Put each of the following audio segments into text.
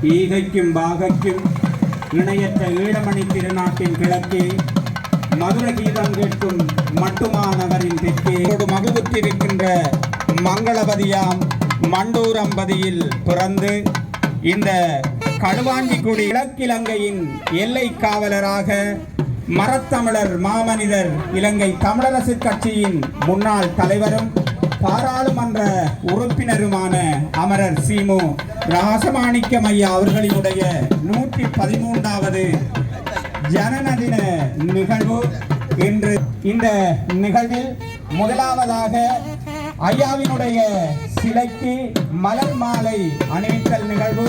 ஈகைக்கும் பாகைக்கும் இணையற்ற ஈழமணி திருநாட்டின் கிழக்கே மதுர கீதம் கேட்கும் மட்டுமானவரின் தெற்கே மகுவுற்றிருக்கின்ற மங்களபதியாம் மண்டூரம்பதியில் பிறந்து இந்த களுவாஞ்சிக்குடி கிழக்கிலங்கையின் எல்லை காவலராக மரத்தமிழர் மாமனிதர் இலங்கை தமிழரசு கட்சியின் முன்னாள் தலைவரும் பாராளுமன்ற உறுப்பினருமான அமரர் சீமு ராசமாணிக்கம் ஐயா அவர்களினுடைய 113வது ஜனனதின நிகழ்வு இன்று. இந்த நிகழ்வில் முதலாவதாக ஐயாவினுடைய சிலைக்கு மலர் மாலை அணிவித்தல் நிகழ்வு.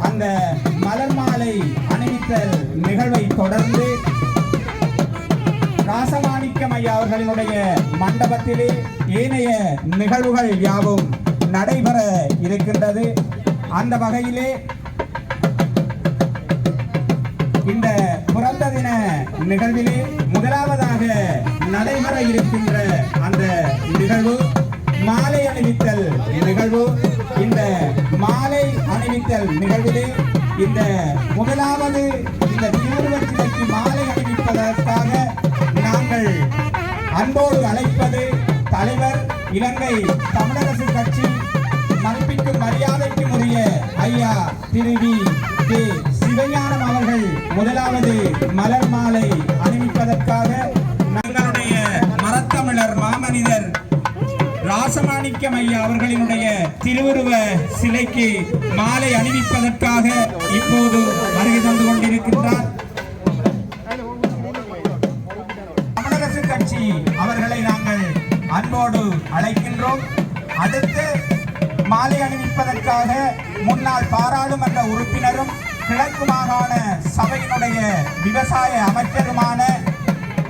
அந்த மலர் மாலை அணிவித்தல் நிகழ்வை தொடர்ந்து ராசமாணிக்கம் ஐயா அவர்களினுடைய மண்டபத்திலே ஏனைய நிகழ்வுகள் யாவும் நடைபெற இருக்கின்றது. அந்த வகையிலே இந்த பிறந்த தின நிகழ்விலே முதலாவதாக நடைபெற இருக்கின்ற அந்த நிகழ்வு மாலை அணிவித்தல் நிகழ்வு. இந்த மாலை அணிவித்தல் நிகழ்விலே இந்த முதலாவது இந்த திருவுருவச் சிலைக்கு மாலை அணிவிப்பதற்காக நாங்கள் அன்போடு அழைப்பது தலைவர் இலங்கை தமிழரசு கட்சி மதிப்பிற்கும் மரியாதைக்கும் உரிய ஐயா திரு வி. கே. சிவஞானம் அவர்கள் முதலாவது மலர் மாலை அணிவிப்பதற்காக எங்களுடைய மரத்தமிழர் மாமனிதர் ராசமாணிக்கம் ஐயா அவர்களினுடைய திருவுருவ சிலைக்கு மாலை அணிவிப்பதற்காக இப்போது வருகை தந்து கொண்டிருக்கின்றார். தமிழரசு கட்சி அவர்களை நாங்கள் அன்போடு அழைக்கின்றோம். அடுத்து மாலை அணிவிப்பதற்காக முன்னாள் பாராளுமன்ற உறுப்பினரும் கிழக்கு மாகாண சபையினுடைய விவசாய அமைச்சருமான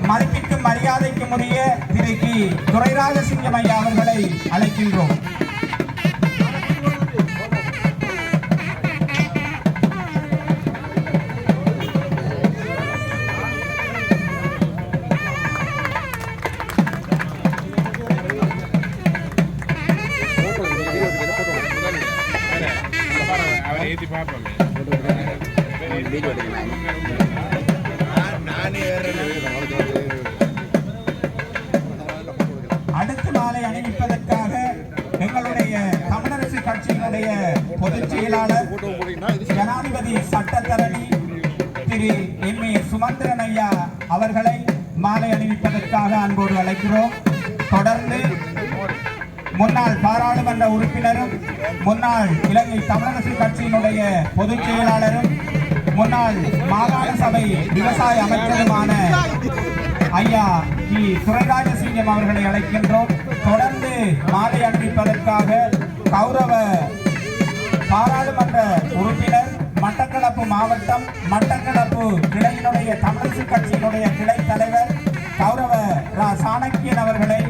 மதிப்பிற்கும் மரியாதைக்கும் உரிய திரு கி. துரைராஜசிங்கம் ஐயா அவர்களை அழைக்கின்றோம். அடுத்த மாலை அணிவிப்பதற்காக எங்களுடைய தமிழரசு கட்சியினுடைய பொதுச் செயலாளர் ஜனாதிபதி சட்டத்தரணி திரு எம். ஏ. சுமந்திரன் ஐயா அவர்களை மாலை அணிவிப்பதற்காக அன்போடு அழைக்கிறோம். தொடர்ந்து முன்னாள் பாராளுமன்ற உறுப்பினரும் முன்னாள் இலங்கை தமிழரசு கட்சியினுடைய பொதுச் செயலாளரும் முன்னாள் மாகாண சபை விவசாய அமைச்சருமான ஐயா கி. துரைராஜசிங்கம் அவர்களை அழைக்கின்றோம். தொடர்ந்து மாலை அணிவிப்பதற்காக கௌரவ பாராளுமன்ற உறுப்பினர் மட்டக்களப்பு மாவட்டம் மட்டக்களப்பு கிளையினுடைய தமிழரசு கட்சியினுடைய கிளை தலைவர் கௌரவ ரா. சாணக்கியன் அவர்களை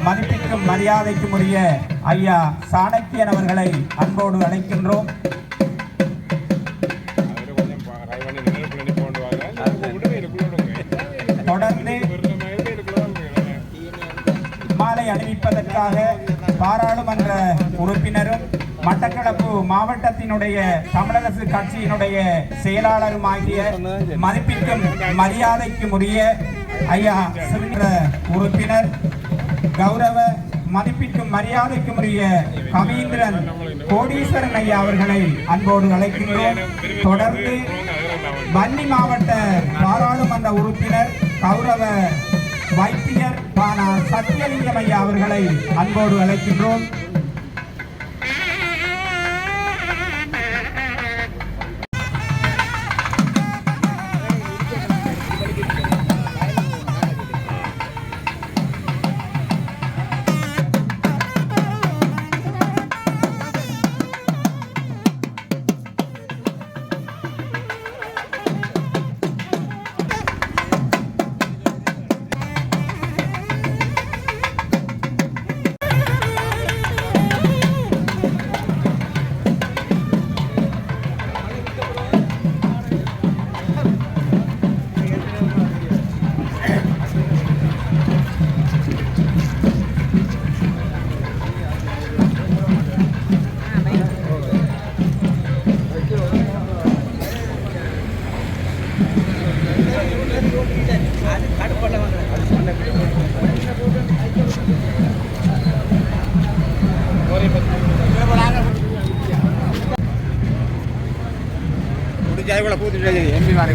மதிப்பிற்கும் மரியாதைக்கும் உரிய ஐயா சாணக்கியன் அவர்களை அன்போடு அழைக்கின்றோம். தொடர்ந்து மாலை அணிவிப்பதற்காக பாராளுமன்ற உறுப்பினரும் மட்டக்களப்பு மாவட்டத்தினுடைய தமிழரசு கட்சியினுடைய செயலாளருமாகிய மதிப்பிற்கும் மரியாதைக்கும் உரிய ஐயா சிறுன்ற உறுப்பினர் கௌரவ மதிப்பிற்கும் மரியாதைக்கும் உரிய கவீந்திரன் கோடீஸ்வரன் ஐயா அவர்களை அன்போடு அழைக்கின்றோம். தொடர்ந்து வன்னி மாவட்ட பாராளுமன்ற உறுப்பினர் கௌரவ வைத்தியர் பானா சத்தியலிங்கம் ஐயா அவர்களை அன்போடு அழைக்கின்றோம். எம்பி மாதிரி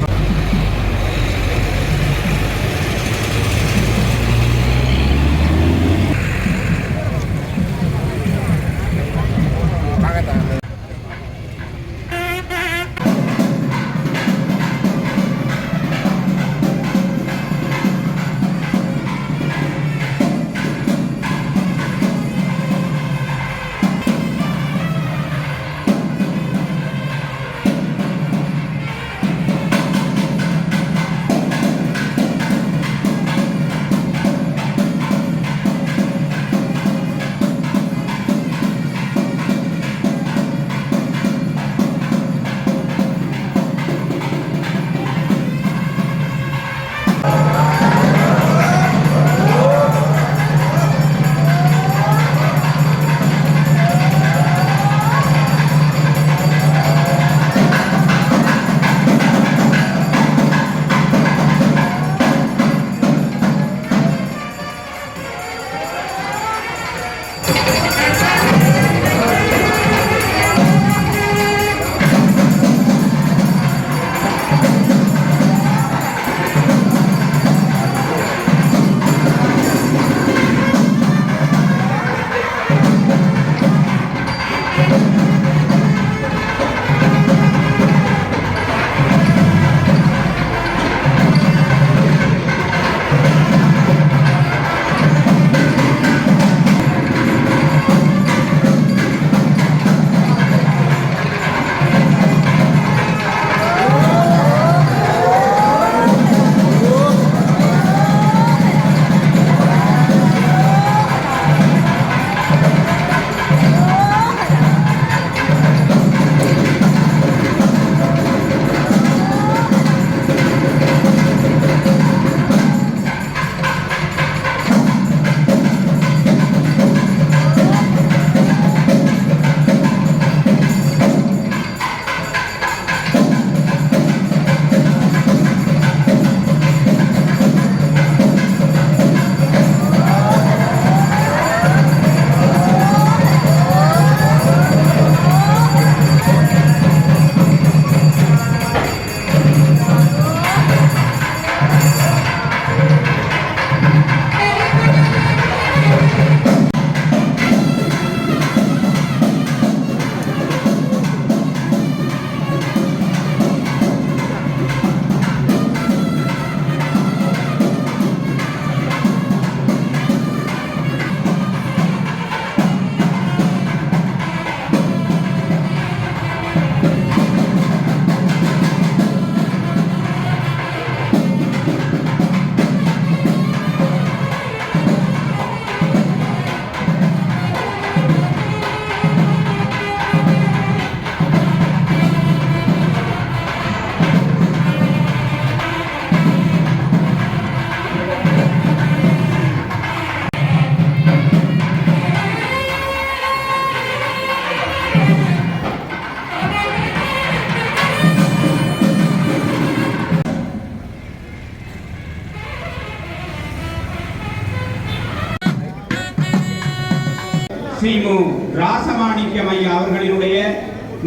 சீமு ராசமாணிக்கம் ஐயா அவர்களினுடைய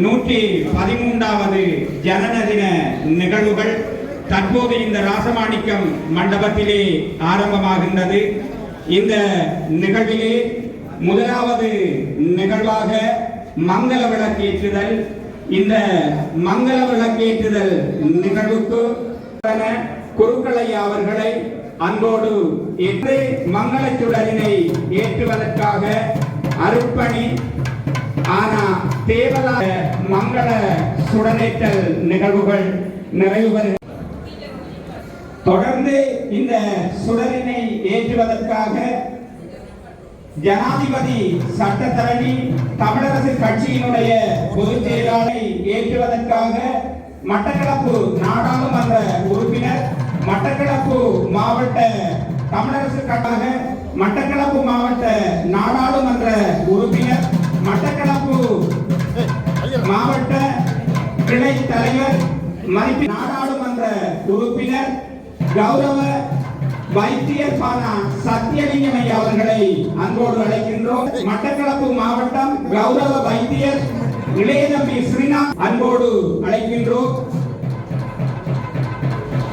113வது ஜனனதின நிகழ்வுகள் தற்போது இந்த ராசமாணிக்கம் மண்டபத்திலே ஆரம்பமாகின்றது. இந்த நிகழ்விலே முதலாவது நிகழ்வாக மங்கள விளக்கேற்றுதல். இந்த மங்கள விளக்கேற்றுதல் நிகழ்வுக்கு குருக்களையா அவர்களை அன்போடு ஏற்று மங்களச்சுடரினை ஏற்றுவதற்காக அருட்பணி ஆனா தேவலா மங்கள சுடரேற்றல் நிகழ்வுகள் நிறைவு பெறுகிறது. தொடர்ந்து இந்த சுடரினை ஏற்றுவதற்காக ஜனாதிபதி சட்டத்தரணி தமிழரசு கட்சியினுடைய பொதுச் செயலாளரை ஏற்றுவதற்காக மட்டக்களப்பு நாடாளுமன்ற உறுப்பினர், மட்டக்களப்பு மாவட்ட தமிழரசு கட்சியாக மட்டக்களப்பு மாவட்ட நாடாளுமன்ற உறுப்பினர், மட்டக்களப்பு மாவட்ட கிளை தலைவர், மதிப்பு நாடாளுமன்ற உறுப்பினர், கௌரவ வைத்தியர் பானா சத்தியலிங்கம் ஐயா அவர்களை அன்போடு அழைக்கின்றோம். மட்டக்களப்பு மாவட்டம் கௌரவ வைத்தியர் இளையதம்பி ஸ்ரீநாத் அன்போடு அழைக்கின்றோம்.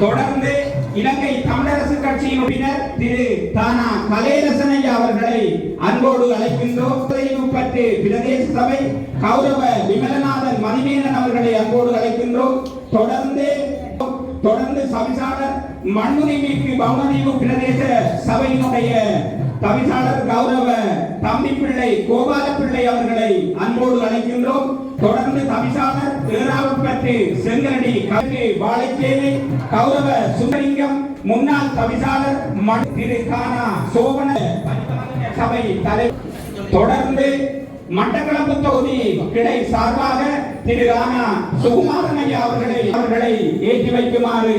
தொடர்ந்து இலங்கை தமிழரசு கட்சியின் உறுப்பினர் திரு தானா கலேரசன் ஐயா அவர்களை அன்போடு அழைக்கின்றோம். பற்றி பிரதேச சபை கௌரவ விமலநாதன் மணிமேனன் அவர்களை அன்போடு அழைக்கின்றோம். தொடர்ந்து சவிசாளர் மண்ணுரிமைக்கு பவுனதீவு பிரதேச சபையினுடைய தவிசாளர் கௌரவ தம்பிப்பிள்ளை கோபாலப்பிள்ளை அவர்களை அன்போடு அழைக்கின்றோம். தொடர்ந்து தவிசாளர் ஏறாவூர்பட்டு செங்கரடி கல்வி வாழைச்சேரி கௌரவ சுந்தரிங்கம் முன்னாள் தவிசாளர் திரு கானா சோபன சபை தலைவர். தொடர்ந்து மட்டக்களப்பு தொகுதி கிளை சார்பாக திரு ராணா சுகுமாரன் ஐயா அவர்களை ஏற்றி வைக்குமாறு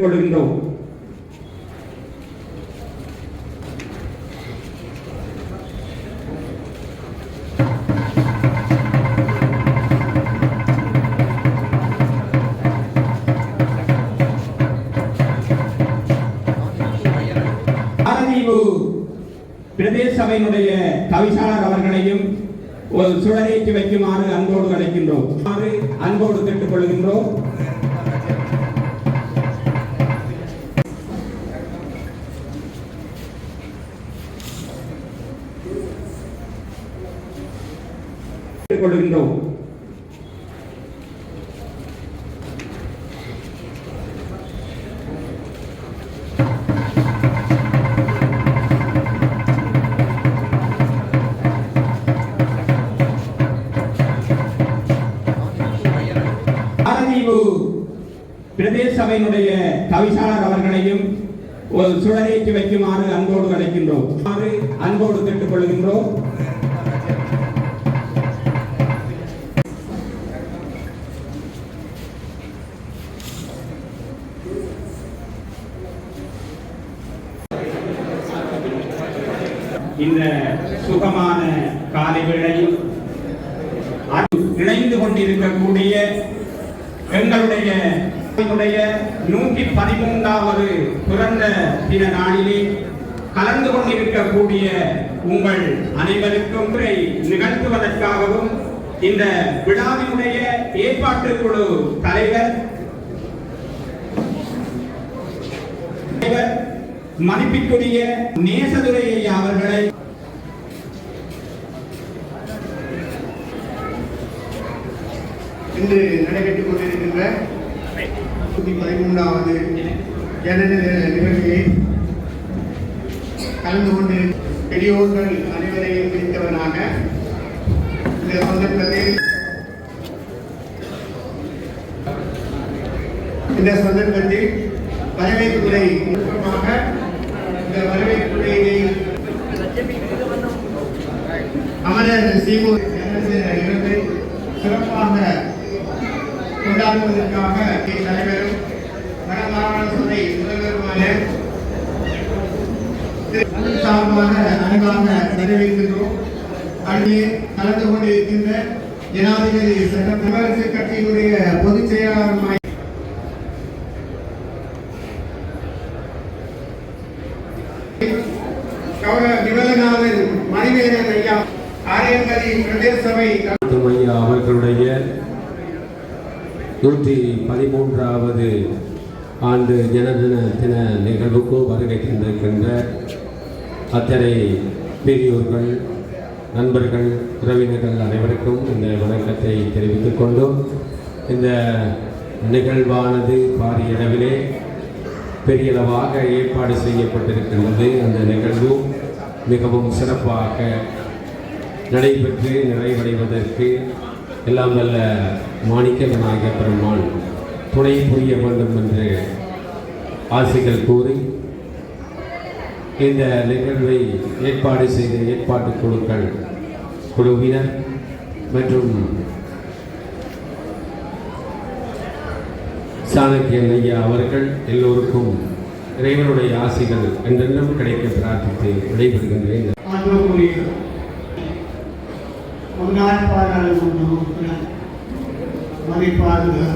கொள்கின்றோம். பிரதேச சபையினுடைய தவிசாளர் அவர்களையும் ஒரு சுடரேற்றி வைக்குமாறு அன்போடு அழைக்கின்றோம். அன்போடு கேட்டுக் கொள்கின்றோம். கொள்கின்றோம். பிரதேச சபையினுடைய தவிசாளர் அவர்களையும் ஒரு சுடரேற்றி வைக்குமாறு அன்போடு அழைக்கின்றோம். அன்போடு கேட்டுக் கொள்கின்றோம். இந்த சுகமான காலை வேளையில் இணைந்து கொண்டிருக்கக்கூடிய எங்களுடைய 113வது பிறந்த தின நாளிலே கலந்து கொண்டிருக்கக்கூடிய உங்கள் அனைவருக்கும் நிகழ்த்துவதற்காகவும் இந்த விழாவினுடைய ஏற்பாட்டு குழு தலைவர் மதிப்பிற்குரிய நேசதுரை ஐயா அவர்களை இன்று நடைபெற்றுக் கொண்டிருக்கின்ற 13வது ஜனநல நிகழ்ச்சியை கலந்து கொண்டு பெரியோர்கள் அனைவரையும் பிடித்தவனாக இந்த சந்தர்ப்பத்தில் வரவேற்புரை முக்கியமாக இந்த வரவேற்புரையை அமரர் சீமூர் நிகழ்வை சிறப்பாக கொண்டாடுவதற்காக தலைவரும் வடமாகாண சபை முதல்வருமான சார்பாக அன்பாக நிறைவேற்றுகிறோம். அங்கே கலந்து கொண்டிருக்கின்ற ஜனாதிபதி தமிழரசு கட்சியினுடைய பொதுச் செயலாளர் கௌரவ விமலநாதன் மணிமேனன் ஐயா ஆரியம்பதி பிரதேச சபை ஐயா அவர்களுடைய 113வது ஆண்டு ஜனதின தின நிகழ்வுக்கு வருகை தந்திருக்கின்ற அத்தனை பெரியோர்கள், நண்பர்கள், உறவினர்கள் அனைவருக்கும் இந்த வணக்கத்தை தெரிவித்துக் கொண்டும் இந்த நிகழ்வானது பாரிய அளவிலே பெரியளவாக ஏற்பாடு செய்யப்பட்டிருக்கின்றது. அந்த நிகழ்வு மிகவும் சிறப்பாக நடைபெற்று நிறைவடைவதற்கு எல்லாம் வல்ல மாணிக்க விநாயக பெருமான் துணை புரிய வேண்டும் என்று ஆசைகள் கூறி இந்த நிகழ்வை ஏற்பாடு செய்த ஏற்பாட்டு குழுவினர் மற்றும் சாணக்கியன் ஐயா அவர்கள் எல்லோருக்கும் இறைவனுடைய ஆசைகள் என்றென்றும் கிடைக்க பிரார்த்தித்து விடைபெறுகின்றேன். முன்னாள் பாராளுமன்ற உறுப்பினர் மதிப்பாளர்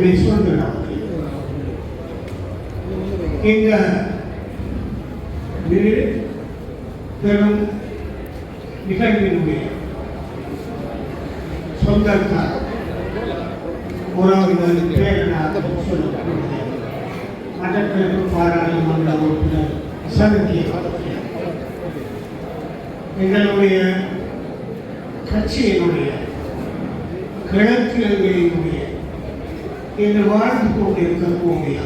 விஸ்வந்தர் அவர்கள் இந்த பெரும் நிகழ்வினுடைய சொந்தக்கார் உறவுகள் பேரனாக சொல்லக்கூடிய மட்டக்களப்பு பாராளுமன்ற உறுப்பினர் சதுக்கிய எங்களுடைய கட்சியினுடைய கிழக்கிழங்கையினுடைய இன்று வாழ்ந்து கொண்டிருக்கக்கூடிய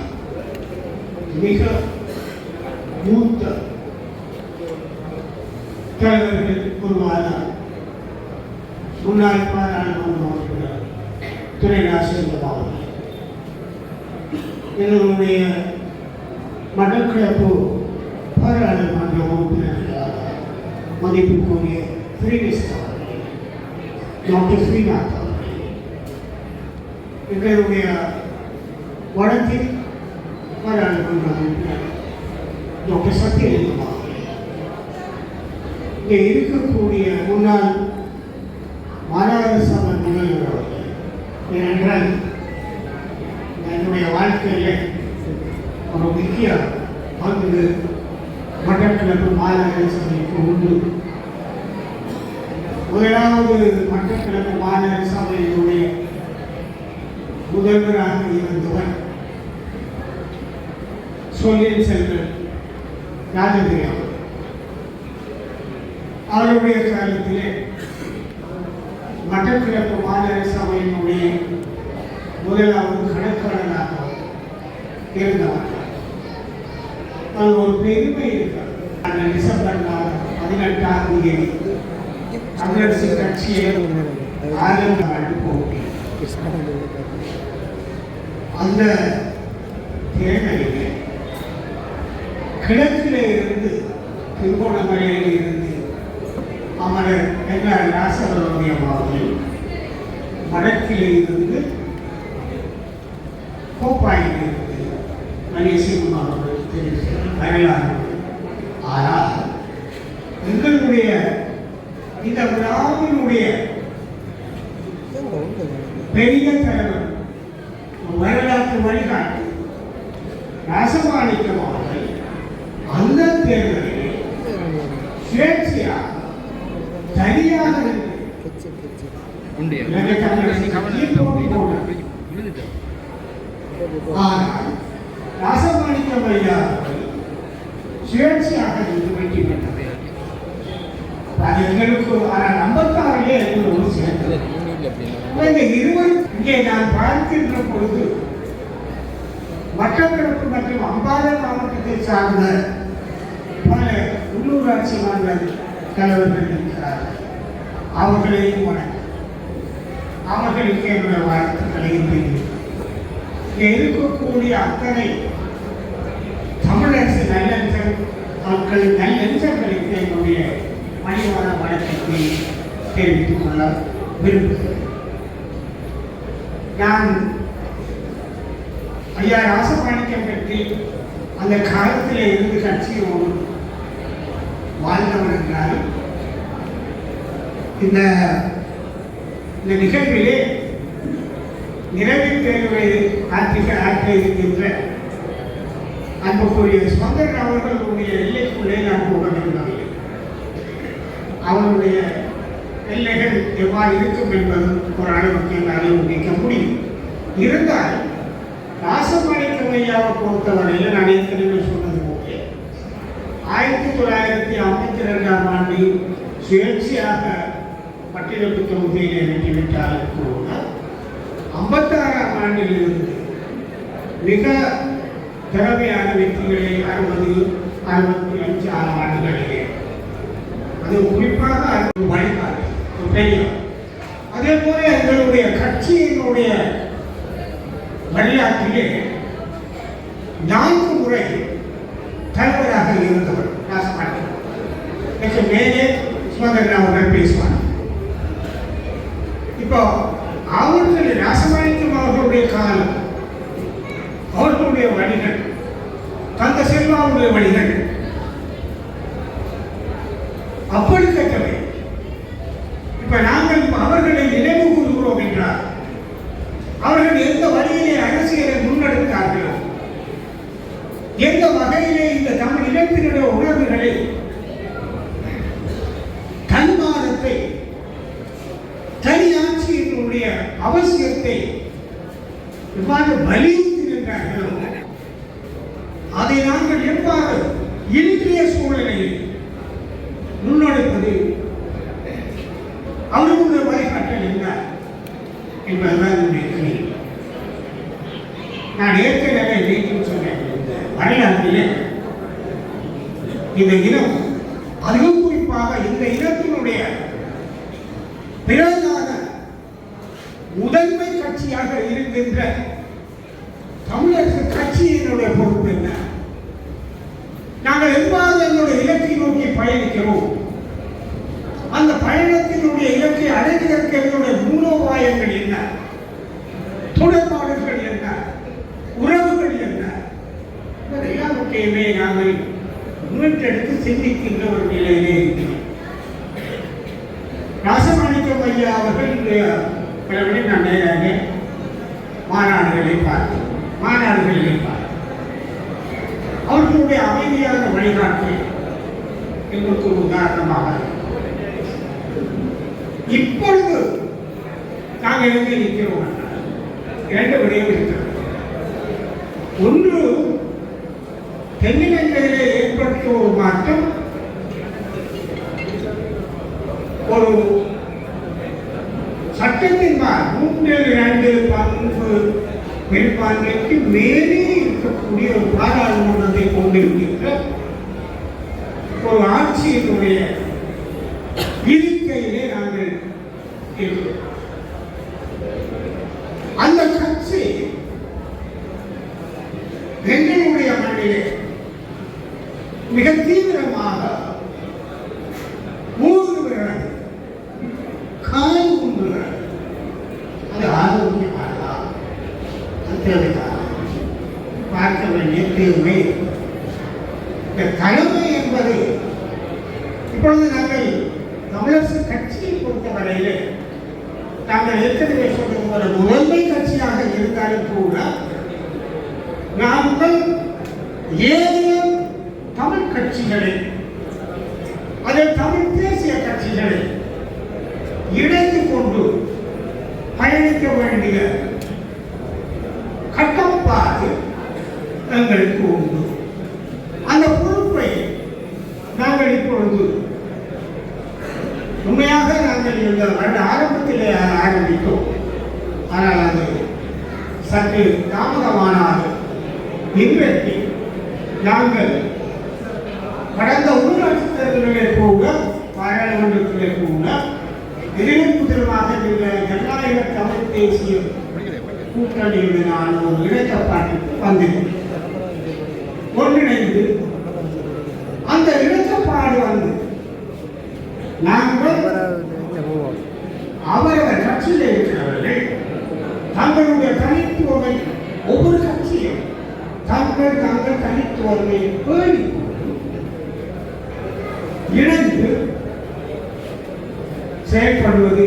மிக மூத்த தலைவர்கள் ஒருவாரார் முன்னாள் பாராளுமன்ற உறுப்பினர் துணை ராஜேந்திரன் அவர்கள், எங்களுடைய மட்டக்களப்பு பாராளுமன்ற உறுப்பினர்களாக மதிப்புக்குரிய ஸ்ரீனிஸ்ட் அவர்கள், டாக்டர் ஸ்ரீநாத் அவர்கள், எங்களுடைய வடக்கில் பாராளுமன்ற உறுப்பினர் டாக்டர் சத்யலிங்கம் அவர்கள், இங்கே இருக்கக்கூடிய முன்னாள் மாநகர சபை முதல்வர் அவர்கள், ஏனென்றால் என்னுடைய வாழ்க்கையில் ஒரு முக்கிய பங்கு மட்டக்களப்பு மாநகர சபைக்கு உண்டு. முதலாவது மட்டக்களப்பு மாநகர சபையினுடைய முதல்வராக இருந்தவர் சொல்லின் செல்வன் ராஜகிரி அவர். அவருடைய காலத்திலே மட்டக்களப்பு மாநகர சபையினுடைய முதலாவது கணக்காளராக இருந்தவர். அது ஒரு பெருமை இருக்கிறது. அந்த டிசம்பர் மாதம் 18ஆம் தேதி தமிழரசு கட்சியை ஆரம்ப போட்டி அந்த தேர்தலிலே கிழக்கிலே இருந்து திருகோணமலையில் இருந்து அமரர் என்ஆர் ராசவரோடியம் அவர்கள், வடக்கிலே இருந்து கோப்பாயில் இருந்து மணிசிங்கம் அவர்கள் தெரிவித்த வரலாறு. ஆனால் எங்களுடைய இந்த விழாவினுடைய பெரிய தலைவர் வரலாற்று வழிகாட்டி ராசமாணிக்கம் அவர்கள் அந்த தேர்தலில் சுயேட்சையாக சரியாக ஆனால் ராசமாணிக்கம் ஐயா சுயேட்சையாக வெற்றி பெற்றது. அது எங்களுக்கு ஆனால் 56 எங்களோடு சேர்ந்தது. இந்த இருவர் இங்கே நான் பார்க்கின்ற பொழுது மட்டக்களப்பு மற்றும் அம்பாறை மாவட்டத்தை சார்ந்த பல உள்ளூராட்சி மன்ற தலைவர்கள் இருக்கிறார்கள். அவர்களையும் வணக்கம். அவர்களுக்கு என்னுடைய வாழ்த்துக்களையும் தெரிவிக்கிறேன். இங்கே இருக்கக்கூடிய அத்தனை தமிழரசு நல்லெஞ்சம் மக்களின் நல்லெஞ்சங்களுக்கு என்னுடைய பணிவான வணக்கத்தை தெரிவித்துக் கொள்ள விரும்புகிறேன். நான் ஐயா ராசமாணிக்கம் பற்றி அந்த காலத்தில் இருந்து கட்சியோடு வாழ்ந்தவர் என்றாலும் இந்த நிகழ்விலே நிறைவு தேர்வை ஆற்ற இருக்கின்ற அன்புக்குரிய சுந்தரன் அவர்களுடைய எல்லைக்குள்ளே நான் போக விரும்பவில்லை. அவருடைய எல்லைகள் எவ்வாறு இருக்கும் என்பது ஒரு அளவுக்கு என்னால் ஊகிக்க முடியும். இருந்தால் ராசமாணிக்கம் ஐயாவை பொறுத்தவரையில் நான் ஏற்கனவே சொன்னது போல 1952ஆம் ஆண்டில் சுயேட்சையாக பட்டியலப்பு தொகுதியில் வெற்றிவிட்டாலும் கூட 56ஆம் ஆண்டிலிருந்து மிக திறமையான வெற்றிகளை 60-65 ஆண்டுகளிலே அது குறிப்பாக வழிகாட்டு தெரியும். அதே போல எங்களுடைய கட்சியினுடைய வரலாற்றிலே 4 முறை தலைவராக இருந்தவர் ராசமாணிக்கம். மேலே சுமந்திரன் அவர்கள் பேசுவார். இப்போ அவர்கள் ராசமாணிக்கம் அவர்களுடைய காலம், அவர்களுடைய வழிகள், தந்த செல்வாவுடைய வழிகள் அப்படிப்பட்டவை. இப்ப நாங்கள் அவர்களை நினைவு கூறுகிறோம் என்றால் அவர்கள் எந்த வழியிலே அரசியலை முன்னெடுத்தார்களோ, எந்த வகையிலே இந்த தமிழ் இனத்தினுடைய உணர்வுகளை தன்மானத்தை தனியாட்சியினுடைய அவசியத்தை எவ்வாறு வலியுறுத்தினார்களோ அதை நாங்கள் எவ்வாறு இன்றைய சூழ்நிலையில் முன்னெடுப்பது அவர்களுடைய வழிகாட்டல் என்ன என்பதுதான் என்னுடைய கேள்வி. நான் ஏற்கனவே நேற்று சொன்னேன், இந்த வரலாற்றிலே இந்த இனம் அதுவும் குறிப்பாக இந்த இனத்தினுடைய பிரதான முதன்மை கட்சியாக இருக்கின்ற தமிழரசு கட்சியினுடைய பொறுப்பு என்ன? நாங்கள் எவ்வாறு எங்களுடைய இலக்கை நோக்கி பயணிக்கிறோம்? அந்த பயணத்தினுடைய இலக்கை அடைவதற்கு எங்களுடைய மூலோபாயங்கள் என்ன? தொடர்பாடுகள் என்ன? உறவுகள் என்ன? எல்லாவற்றையுமே நாங்கள் முன்னெடுத்து சிந்திக்கின்ற ஒரு நிலையிலே இருக்கிறோம். ராசமாணிக்கம் ஐயா அவர்கள் நான் நேராக மாநாடுகளை பார்த்தேன். அவர்களுடைய அமைதியான வழிகாட்டு எங்களுக்கு ஒரு உதாரணமாக இப்பொழுது நாங்கள் எங்கே நிற்கிறோம் என்றால் இரண்டு விடயம் இருக்கிறது. ஒன்று, தென்னிலங்கையிலே ஏற்பட்ட ஒரு மாற்றம் ஒரு சட்டத்தின் 3/2 பங்கு பெரும்பான்மைக்கு மேலே இருக்கக்கூடிய ஒரு பாராளுமன்றத்தை கொண்டிருக்கின்ற ஒரு ஆட்சியினுடைய இருக்கையிலே நாங்கள் இருக்கிறோம். அந்த கட்சி எங்களுடைய மண்ணிலே மிக தீவிரமாக ஊடுருவுகிறது, கால் ஊன்றுகிறது. அது ஆரோக்கியமானதா? பார்க்க வேண்டிய தேவை. இந்த தலைமை என்பது இப்பொழுது நாங்கள் தமிழரசு கட்சியை பொறுத்தவரையிலே நாங்கள் ஏற்கனவே சொல்லும் ஒரு முதன்மை கட்சியாக இருந்தாலும் கூட நாங்கள் ஏனைய தமிழ் கட்சிகளை, அதில் தமிழ் தேசிய கட்சிகளை இணைந்து கொண்டு பயணிக்க வேண்டிய கட்டப்பாடு எங்களுக்கு உண்டு. அந்த பொறுப்பை நாங்கள் இப்பொழுது உண்மையாக நாங்கள் இந்த வருட ஆரம்பத்திலே ஆரம்பித்தோம். ஆனால் அது சற்று தாமதமானாது. இன்றைக்கு நாங்கள் கடந்த உள்ளாட்சி தேர்தலிலே போக, பாராளுமன்றத்திலே போக, எதிர்ப்புதிரமாக ஜனநாயக தமிழ் தேசிய கூட்டணியுடனான ஒரு இணக்கப்பாட்டுக்கு வந்திருக்கிறோம். ஒன்றிணைந்து அந்த இணக்கப்பாடு வந்து நாங்கள் அவரவர் கட்சியில் இருக்கிறவர்கள் தங்களுடைய தனித்துவமை, ஒவ்வொரு கட்சியும் தங்கள் தனித்துவமை பேணி இணைந்து செயல்படுவது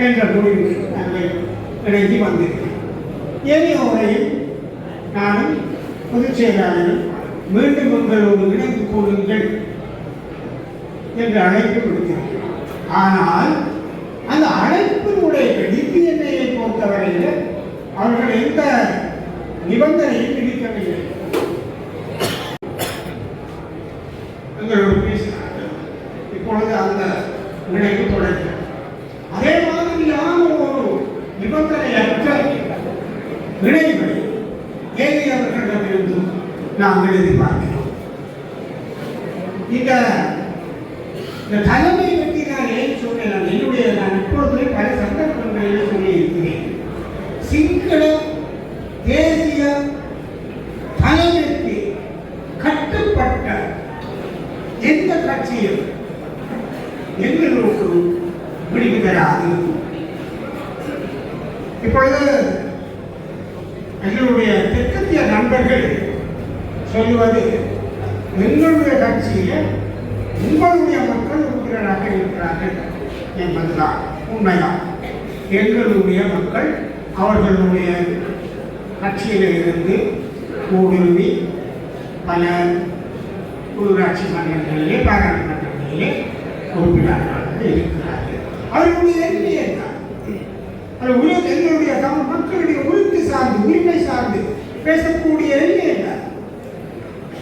என்ற முடிவு நாங்கள் இணைந்து வந்திருக்கிறோம். ஏனையோரையும் நானும் பொதுச் செயலாளரும் மீண்டும் உங்களோடு இணைந்து கொள்ளுங்கள் என்று அழைப்பு விடுக்கிறோம். ஆனால் அந்த அழைப்பினுடைய நிதியை பொறுத்தவரையில் அவர்கள் எந்த நிபந்தனையும் விதிக்கவில்லை. எங்களோடு பேசினார்கள். இப்பொழுது அந்த இணைப்பு தொடர்கிறது. அதே மாதிரியான ஒரு நிபந்தனையற்ற இணைவை ஏனையவர்களிடமிருந்து நாங்கள் எதிர்பார்க்கிறோம். இந்த தலைமை பற்றி நான் ஏன் சொன்னேன், நான் இப்பொழுது பல சந்தர்ப்பங்களில் சொல்லி இருக்கிறேன். சிங்கள தேசிய தலைமைக்கு கட்டுப்பட்ட எந்த கட்சியும் எங்களுக்கு விடுவி தராது. இப்பொழுது எங்களுடைய தெற்கத்திய நண்பர்கள் சொல்லுவது, எங்களுடைய கட்சியில் உங்களுடைய மக்கள் உறுப்பினராக இருக்கிறார்கள் என்பதுதான் உண்மைதான். எங்களுடைய மக்கள் அவர்களுடைய கட்சியில் இருந்து ஊடுருவி பல உள்ளூராட்சி மன்றங்களிலே பாராளுமன்றங்களிலே உறுப்பினர்களாக இருக்கிறார்கள். அவர்களுடைய எண்ணி என்ன? எங்களுடைய தமிழ் மக்களுடைய உரிமை சார்ந்து உரிமை சார்ந்து பேசக்கூடிய எண்ணி என்ன?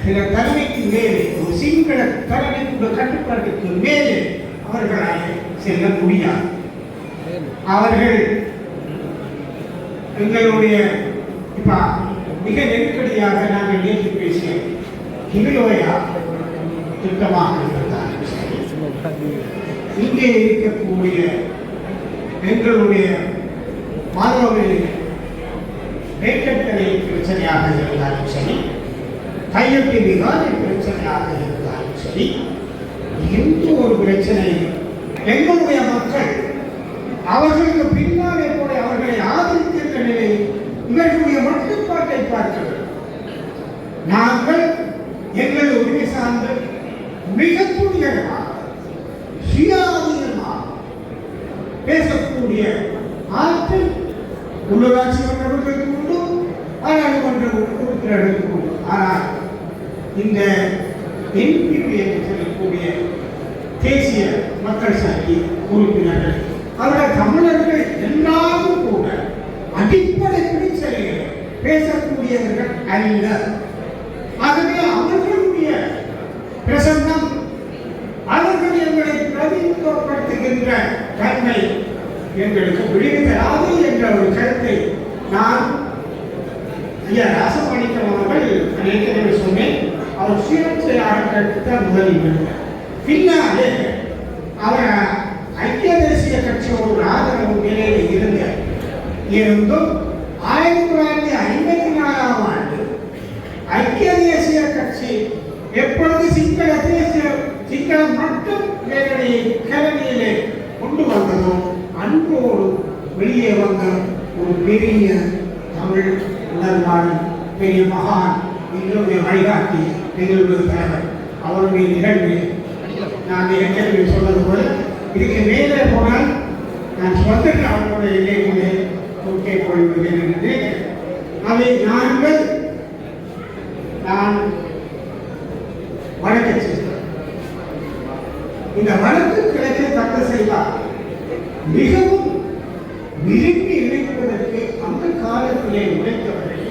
சில தலைமைக்கு மேலே ஒரு சிங்கள தலைமைக்குள்ள கட்டுப்பாட்டுக்கு மேலே அவர்களால் செல்ல முடியாது. அவர்கள் எங்களுடைய இப்ப மிக நெருக்கடியாக நாங்கள் நேற்று பேசிய கிலோயா திட்டமாக இருந்தாலும் இங்கே இருக்கக்கூடிய எங்களுடைய மாணவர்கள் வேட்டத்தடை பிரச்சனையாக இருந்தாலும் சரி, கையெழுத்து விகார பிரச்சனையாக இருந்தாலும் சரி, எந்த ஒரு பிரச்சனையும் எங்களுடைய மக்கள் அவர்களுக்கு பின்னாலே கூட அவர்களை ஆதரிக்கின்ற நிலை இவர்களுடைய மட்டுப்பாட்டை பார்க்கிறது. நாங்கள் எங்கள் உரிமை சார்ந்து மிக துணிகரமாக சுயாதீனமாக பேசக்கூடிய ஆற்றல் உள்ளூராட்சி மன்றங்களுக்கு உண்டு, பாராளுமன்ற உறுப்பினர்களுக்கு உண்டு. ஆனால் இந்த NPP என்று சொல்லக்கூடிய தேசிய மக்கள் சக்தி உறுப்பினர்கள் அவர்கள் தமிழர்கள் எல்லாரும் கூட அடிப்படை பிரச்சனைகளை பேசக்கூடியவர்கள் அல்ல. ஆகவே அவர்களுடைய பிரசன்னம் அவர்கள் எங்களை பிரதிநிதித்துவப்படுத்துகின்ற தன்மை எங்களுக்கு விடுவித்தராது என்ற ஒரு கருத்தை நான் ஐயா ராசமாணிக்கம் அவர்கள் ஏற்கனவே சொன்னேன். அவர் சுயேட்சையாக தான் முதலில் பின்னாலே அவர் ஐக்கிய தேசிய கட்சியோட ஒரு ஆதரவு நிலையில் இருந்தும் 1954ஆம் ஆண்டு ஐக்கிய தேசிய கட்சி எப்பொழுது சிங்களம் மட்டும் கேரளியிலே கொண்டு வந்ததோ அன்போடு வெளியே வந்த ஒரு பெரிய தமிழ் உணர்வாளன், பெரிய மகான், எங்களுடைய வழிகாட்டி, எங்களுடைய தலைவர், அவருடைய நிகழ்வில் நான் ஏற்கனவே சொன்னது போல இதுக்கு மேலே போனால் நான் சொந்தக்கு அவர்களுடைய இலைகளை கொண்டே போய்விடுவேன் என்று அதை நான் வழக்கு செய்தேன். இந்த வழக்கு கிழக்கை தக்க செய்தால் மிகவும் விரும்பி இணைப்பதற்கு அந்த காலத்திலே உழைத்தவர்கள்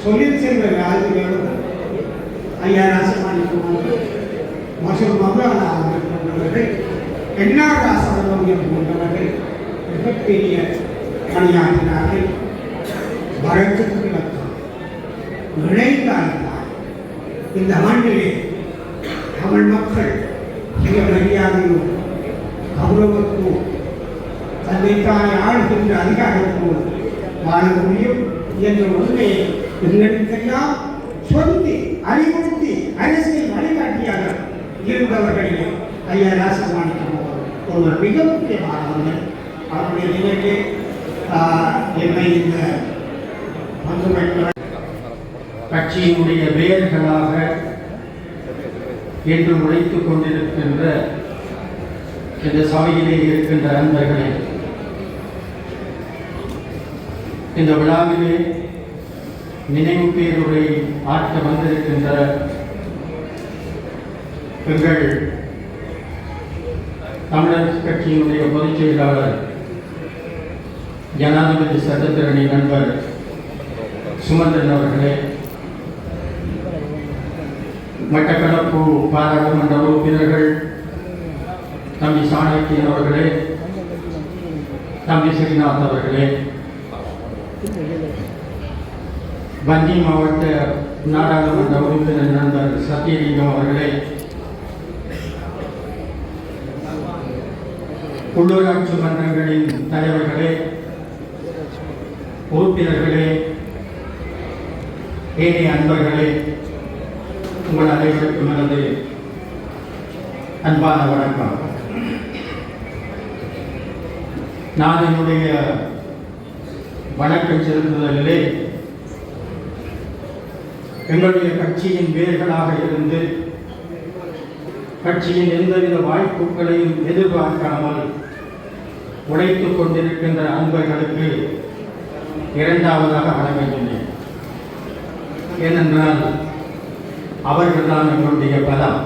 சொல்லில் செல்வ ராஜுகளும் ஐயா ராசமாணிக்கம் மசூர் மௌலானா அவர்கள் போன்றவர்கள், என்ஆர் ராசவர்மன் போன்றவர்கள் மிகப்பெரிய பணியாற்றினார்கள். வழக்குக்கு இலக்கம் இணைந்தால்தான் இந்த ஆண்டிலே தமிழ் மக்கள் மிக மரியாதையும் கௌரவத்தும் தன்னைத்தானே ஆளுகின்ற அதிகாரத்தோடு வாழ முடியும் என்ற உண்மையை எங்களுக்கெல்லாம் சொல்லி அறிவுறுத்தி அரசியல் வழிகாட்டியாக இருந்தவர்களிலே ஐயா ராசமாணிக்கம் ஒருவர் மிக முக்கியமானவர்கள். அவருடைய நிலைக்கு என்னை இந்த கட்சியினுடைய வேர்களாக என்று உழைத்துக் கொண்டிருக்கின்ற இந்த சபையிலே இருக்கின்ற அன்பர்களே, இந்த விழாவிலே நினைவு பேருரை ஆற்ற வந்திருக்கின்ற எங்கள் தமிழர் கட்சியினுடைய பொதுச் செயலாளர் ஜனாதிபதி சட்டத்திரணி நண்பர் சுமந்திரன் அவர்களே, மட்டக்களப்பு பாராளுமன்ற உறுப்பினர்கள் தம்பி சாணக்கியன் அவர்களே, தம்பி ஸ்ரீநாத் அவர்களே, வன்னி மாவட்ட நாடாளுமன்ற உறுப்பினர் நண்பர் சத்தியலிங்கம் அவர்களே, உள்ளூராட்சி மன்றங்களின் தலைவர்களே, உறுப்பினர்களே, ஏனைய அன்பர்களே, உங்கள் அனைவருக்கும் எனது அன்பான வணக்கம். நான் என்னுடைய வணக்கம் செலுத்துதலிலே எங்களுடைய கட்சியின் வேர்களாக இருந்து கட்சியின் எந்தவித வாய்ப்புகளையும் எதிர்பார்க்காமல் உழைத்துக் கொண்டிருக்கின்ற அன்பர்களுக்கு இரண்டாவதாக வணங்குகின்றேன். ஏனென்றால் அவர்கள்தான் எங்களுடைய பலம்.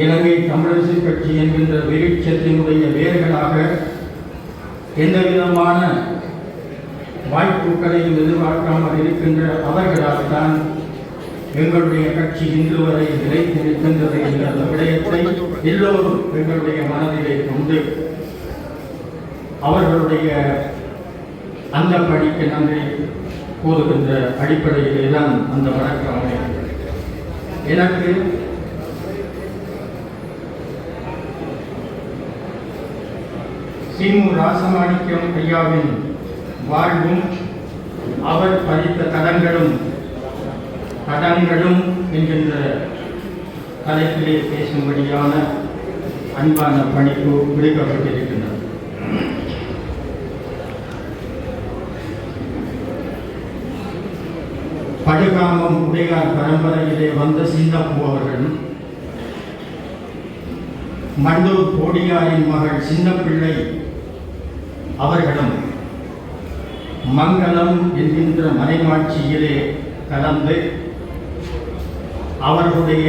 இலங்கை தமிழரசு கட்சி என்கின்ற விருட்சத்தினுடைய வேர்களாக எந்த விதமான வாய்ப்புகளையும் எதிர்பார்க்காமல் இருக்கின்ற அவர்களால் தான் எங்களுடைய கட்சி இன்று வரை நிலைத்திருக்கின்றது என்ற விடயத்தை எல்லோரும் எங்களுடைய மனதிலே கொண்டு அவர்களுடைய அந்த பணிக்கு நன்றி கூறுகின்ற அடிப்படையிலே தான் அந்த வழக்கம் அமைகிறது. எனக்கு சீமு ராசமாணிக்கம் ஐயாவின் வாழ்வும் அவர் பதித்த தடங்களும் என்கின்ற தலைப்பிலே பேசும்படியான அன்பான பணிக்கு விடுக்கப்பட்டிருக்கின்றது. படுகாமம் உடையார் பரம்பரையிலே வந்த சின்னப்பூ அவர்கள் மண்டூர் கோடியாரின் மகள் சின்னப்பிள்ளை அவர்களும் மங்களம் என்கின்ற மனைமாட்சியிலே கலந்து அவர்களுடைய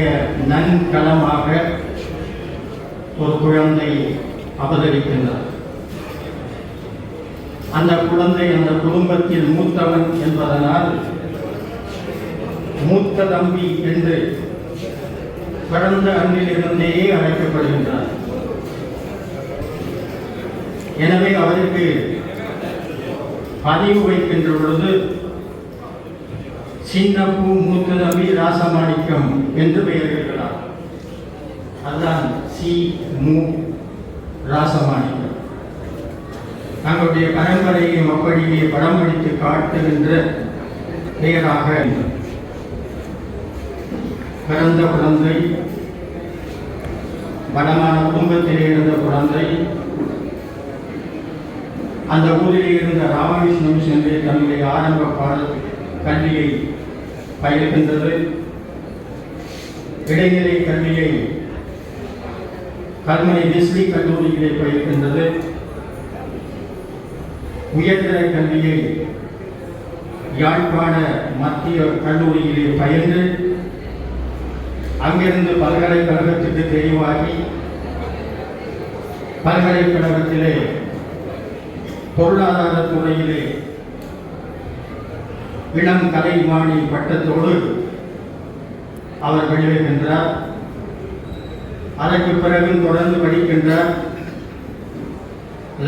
நன்கலமாக ஒரு குழந்தை அவதரிக்கின்றார். அந்த குழந்தை அந்த குடும்பத்தில் மூத்தவன் என்பதனால் மூத்த தம்பி என்று பிறந்த அன்றிலிருந்தே அழைக்கப்படுகின்றார். எனவே அவருக்கு பதிவு வைக்கின்ற பொழுது சின்னப்பூ மூத்த தம்பி ராசமாணிக்கம் என்று பெயரிடுகிறார். அதுதான் சி மு ராசமாணிக்கம். தங்களுடைய பரம்பரையை அப்படியே படம் பிடித்து காட்டுகின்ற பெயராக பிறந்த குழந்தை, வளமான குடும்பத்திலே இருந்த குழந்தை, அந்த ஊரிலே இருந்த ராமகிருஷ்ண மிஷனிலே தன்னுடைய ஆரம்ப பாடல் கல்வியை பயிர்கின்றது. இடைநிலை கல்வியை கல்முனை வெஸ்லி கல்லூரியிலே பயிர்கின்றது. உயர்தர கல்வியை யாழ்ப்பாண மத்திய கல்லூரியிலே பயின்று அங்கிருந்து பல்கலைக்கழகத்துக்கு தெரிவாகி பல்கலைக்கழகத்திலே பொருளாதார துறையிலே இளம் கலைமானி பட்டத்தோடு அவர் வெளிவருகின்றார். அதற்கு பிறகு தொடர்ந்து படிக்கின்றார்.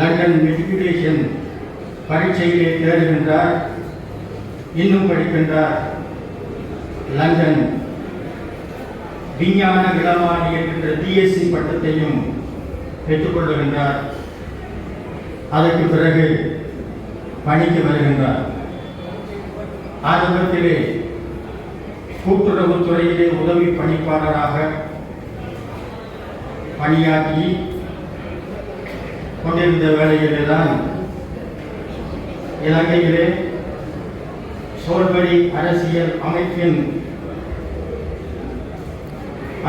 London matriculation பரீட்சையிலே தேர்கின்றார். இன்னும் படிக்கின்றார். லண்டன் விஞ்ஞான இளமானி என்கின்ற டிஎஸ்சி பட்டத்தையும் பெற்றுக்கொள்ளுகின்றார். அதற்கு பிறகு பணிக்கு வருகின்றார். ஆரம்பத்திலே கூட்டுறவுத்துறையிலே உதவி பணிப்பாளராக பணியாற்றி கொண்டிருந்த வேளையிலே தான் இலங்கையிலே சோல்படி அரசியல் அமைப்பின்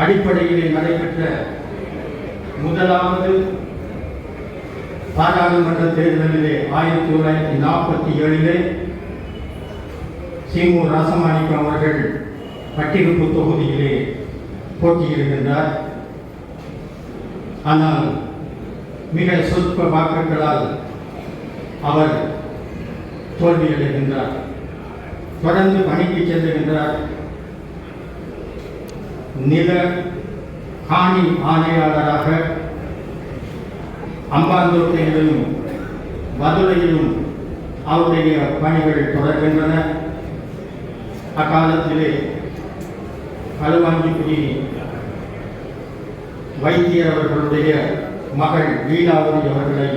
அடிப்படையிலே நடைபெற்ற முதலாவது பாராளுமன்ற தேர்தலிலே 1947 சீமு ராசமாணிக்கம் அவர்கள் பட்டிருப்பு தொகுதியிலே போட்டியிடுகின்றார். ஆனால் மிக சொற்ப வாக்குகளால் அவர் தோல்வியடைகின்றார். தொடர்ந்து பணிக்கு செல்லுகின்றார். நில காணி ஆணையாளராக அம்பாந்தோட்டையிலும் மதுரையிலும் அவருடைய பணிகள் தொடர்கின்றன. அக்காலத்திலே களுவாஞ்சிக்குடி வைத்தியர் அவர்களுடைய மகள் லீலாவதி அவர்களை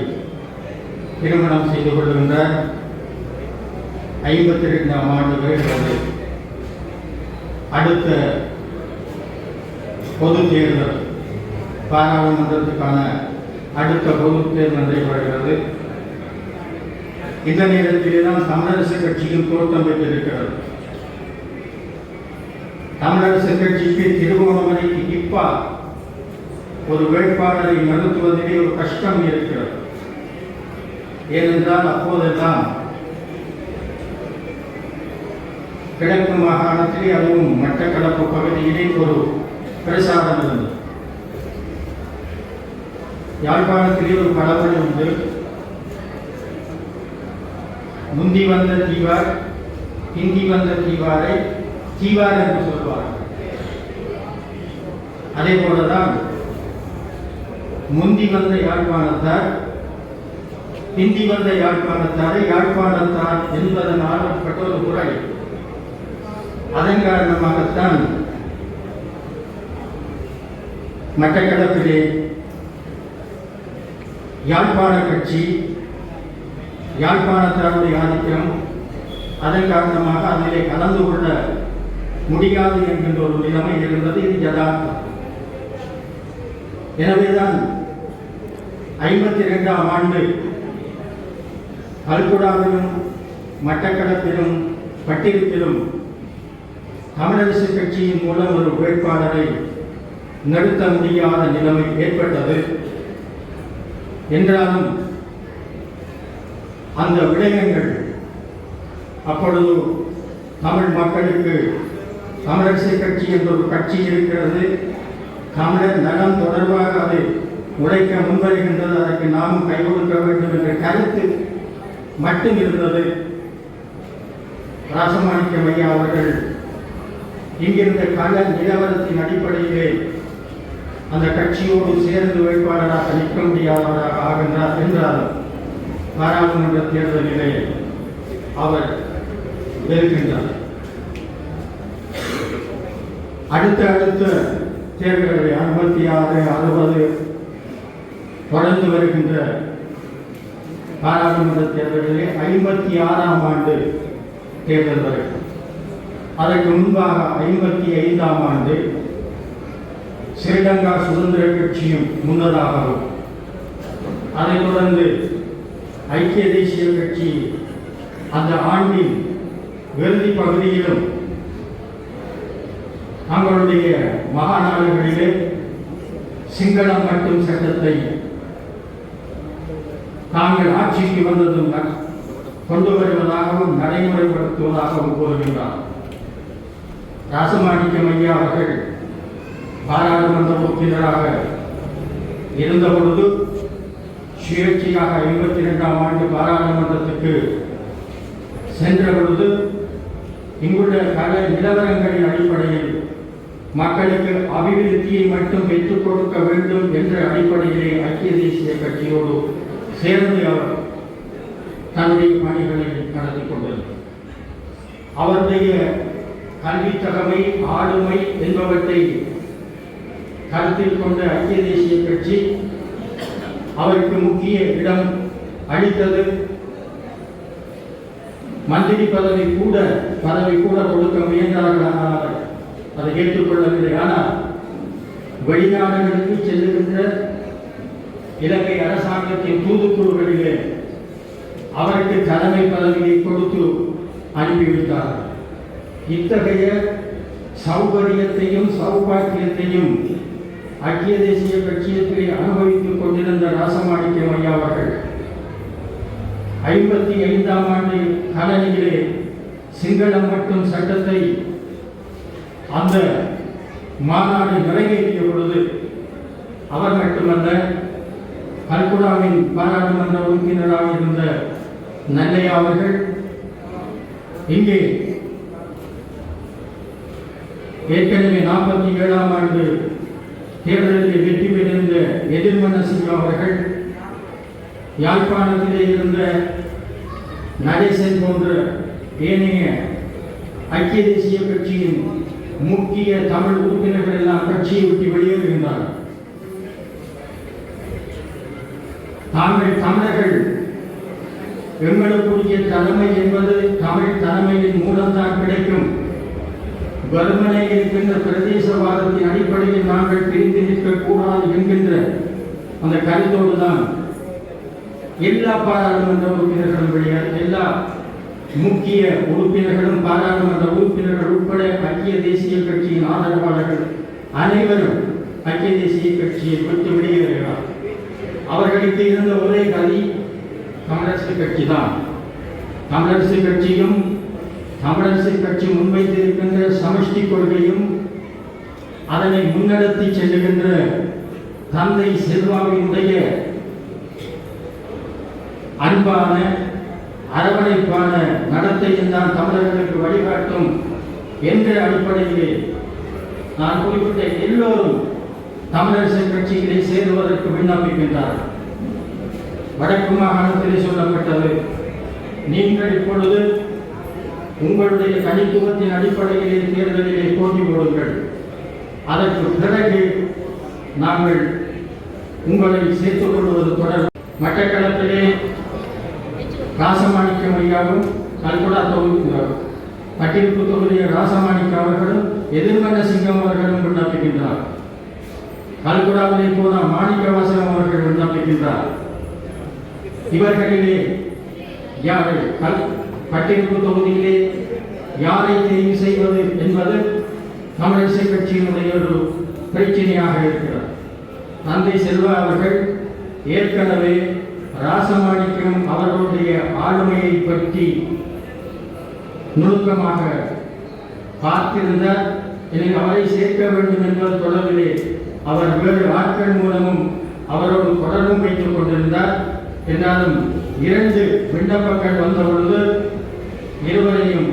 திருமணம் செய்து கொள்கின்றார். 52ஆம் ஆண்டு வருகிறது. அடுத்த பொது தேர்தல், பாராளுமன்றத்துக்கான அடுத்த பொது தேர்தல் நடைபெறுகிறது. இந்த நேரத்திலே தான் தமிழரசு கட்சியின் தோற்றம் பெற்றிருக்கிறது. தமிழரசு கட்சிக்கு திருகோணமலைக்கு இப்பா ஒரு வேட்பாளரை நிறுத்துவதிலே ஒரு கஷ்டம் இருக்கிறது. ஏனென்றால் அப்போதெல்லாம் கிழக்கு மாகாணத்திலே அதுவும் மட்டக்களப்பு பகுதியிலே ஒரு பிரசாரம் இருந்தது. யாழ்ப்பாணத்திலே ஒரு பழமொழி உண்டு, முந்தி வந்த தீவார் ஹிந்தி வந்த தீவாரை தீவார் என்று சொல்வார்கள். அதே போலதான் முந்தி வந்த யாழ்ப்பாணத்தார் ஹிந்தி வந்த யாழ்ப்பாணத்தாரை யாழ்ப்பாணத்தார் என்பதனால் ஒரு முறை. அதன் காரணமாகத்தான் மட்டக்களப்பிலே யாழ்ப்பாண கட்சி, யாழ்ப்பாணத்தாருடைய ஆதிக்கம், அதன் காரணமாக அதிலே கலந்து கொள்ள முடியாது என்கின்ற ஒரு நிலைமை இருந்தது. இது யதார்த்தம். எனவேதான் 52ஆம் ஆண்டு கல்குடாவிலும் மட்டக்களப்பிலும் பட்டிருப்பிலும் தமிழரசு கட்சியின் மூலம் ஒரு வேட்பாளரை நிறுத்த முடியாத நிலைமை ஏற்பட்டது. என்றாலும் அந்த விடயங்கள் அப்பொழுது தமிழ் மக்களுக்கு தமிழரசு கட்சி என்ற ஒரு கட்சி இருக்கிறது, தமிழர் நலம் தொடர்பாக அதை உழைக்க முன்வருகின்றது, அதற்கு நாமும் கை கொடுக்க வேண்டும் என்ற கருத்து மட்டும் இருந்தது. ராசமாணிக்கம் ஐயா அவர்கள் இங்கிருந்த கள நிலவரத்தின் அடிப்படையிலே அந்த கட்சியோடு சேர்ந்து வேட்பாளராக நிற்க முடியாதவராக ஆகின்றார். என்றாலும் பாராளுமன்ற தேர்தலிலே அவர் இருக்கின்றார். அடுத்த தேர்தல்களை 56, 60 தொடர்ந்து வருகின்ற பாராளுமன்ற தேர்தலிலே 56ஆம் ஆண்டு தேர்தல் வரும். அதற்கு முன்பாக 55ஆம் ஆண்டு ஸ்ரீலங்கா சுதந்திர கட்சியும் முன்னதாகவும், அதைத் தொடர்ந்து ஐக்கிய தேசிய கட்சி அந்த ஆண்டின் இறுதி பகுதியிலும் தங்களுடைய மகாநாடுகளிலே சிங்களம் மட்டும் சட்டத்தை தாங்கள் ஆட்சிக்கு வந்ததும் கொண்டு வருவதாகவும் நடைமுறைப்படுத்துவதாகவும் கூறுகின்றார். ராசமாணிக்கம் ஐயா அவர்கள் பாராளுமன்ற உறுப்பினராக இருந்தபொழுது சுயேட்சையாக 52ஆம் ஆண்டு பாராளுமன்றத்துக்கு சென்ற பொழுது இங்குள்ள கல நிலவரங்களின் அடிப்படையில் மக்களுக்கு அபிவிருத்தியை மட்டும் பெற்றுக் கொடுக்க வேண்டும் என்ற அடிப்படையிலே ஐக்கிய தேசிய கட்சியோடு சேர்ந்து அவர் தன்னுடைய பணிகளை நடத்தி கொண்டிருந்தார். அவருடைய கல்வி தகமை, ஆளுமை என்பவற்றை கருத்தில் கொண்ட ஐக்கிய தேசிய கட்சி அவருக்கு முக்கிய இடம் அளித்தது. மந்திரி பதவி கூட கொடுக்க முயன்றார்கள், அதை ஏற்றுக்கொள்ளவில்லை. ஆனால் வெளிநாடுகளுக்கு செல்லுகின்ற இலங்கை அரசாங்கத்தின் தூதுக்குழுகளிலே அவருக்கு தலைமை பதவியை கொடுத்து அனுப்பிவிட்டார்கள். இத்தகைய சௌகரியத்தையும் சௌபாக்கியத்தையும் ஐக்கிய தேசிய கட்சியத்திலே அனுபவித்துக் கொண்டிருந்த ராசமாணிக்கம் ஐயா அவர்கள் 55ஆம் ஆண்டு கலனியிலே சிங்களம் மட்டும் சட்டத்தை அந்த மாநாடு நிறைவேற்றிய பொழுது அவர் மட்டுமல்ல, கல்குடாவின் பாராளுமன்ற உறுப்பினராக இருந்த நல்லையா அவர்கள், இங்கே ஏற்கனவே 47ஆம் ஆண்டு தேர்தலில் வெற்றி பெற்றிருந்த எதிர்மனசிங்க அவர்கள், யாழ்ப்பாணத்திலே இருந்த நடேசன் போன்ற ஏனைய ஐக்கிய தேசிய கட்சியின் முக்கிய தமிழ் உறுப்பினர்கள் எல்லாம் கட்சியை விட்டு வெளியேறுகின்றார்கள். தாங்கள் தமிழர்கள் எங்களுக்குரிய தலைமை என்பது தமிழ் தலைமையின் மூலம்தான் கிடைக்கும், வறுமனை இருக்கின்ற பிரதேசவாதத்தின் அடிப்படையில் நாங்கள் பிரிந்து நிற்கக்கூடாது என்கின்ற அந்த கருத்தோடு தான் எல்லா பாராளுமன்ற உறுப்பினர்களும் வெளியாக எல்லா முக்கிய உறுப்பினர்களும் பாராளுமன்ற உறுப்பினர்கள் உட்பட ஐக்கிய தேசிய கட்சியின் ஆதரவாளர்கள் அனைவரும் ஐக்கிய தேசிய கட்சியை விட்டு வெளியேறுகிறார். அவர்களுக்கு இருந்த ஒரே கதி தமிழரசு கட்சி தான். தமிழரசு கட்சியும் தமிழரசு கட்சி முன்வைத்திருக்கின்ற சமஷ்டி கொள்கையும் அதனை முன்னெடுத்து செல்லுகின்ற தந்தை செல்வாவினுடைய அன்பான அரவணைப்பான நடத்தையில் தான் தமிழர்களுக்கு வழிகாட்டும் என்ற அடிப்படையிலே நான் குறிப்பிட்ட எல்லோரும் தமிழரசு கட்சியிலே சேருவதற்கு விண்ணப்பிக்கின்றார்கள். வடக்கு மாகாணத்திலே சொல்லப்பட்டது, நீங்கள் இப்பொழுது உங்களுடைய தனித்துவத்தின் அடிப்படையிலே தேர்தலிலே போட்டி போடுங்கள், அதற்கு பிறகு நாங்கள் உங்களை சேர்த்துக் கொள்வது தொடர். மட்டக்களத்திலே ராசமாணிக்கம் ஐயாவும் கல்குடா பட்டிருப்பு தொகுதியில் ராசமாணிக்கம் அவர்களும் எதிர்மன சிங்கம் அவர்களும் விண்ணப்பிக்கின்றார். கல்குடாவிலே போன மாணிக்கவாசகம் அவர்கள் விண்ணப்பிக்கின்றார். இவர்களிலே யாரை பட்டிருப்பு தொகுதியிலே யாரை தெரிவு செய்வது என்பது தமிழரசு கட்சியினுடைய ஒரு பிரச்சனையாக இருக்கிறார். தந்தை செல்வா அவர்கள் ஏற்கனவே ராசமாணிக்கம் அவர்களுடைய ஆளுமையை பற்றி நுணுக்கமாக பார்த்திருந்தார். எனவே அவரை சேர்க்க வேண்டும் என்பது தொடர்பிலே அவர் வேறு ஆட்கள் மூலமும் அவரோடு தொடர்பும் வைத்துக் கொண்டிருந்தார். என்றாலும் 2 விண்ணப்பங்கள் வந்த பொழுது இருவரையும்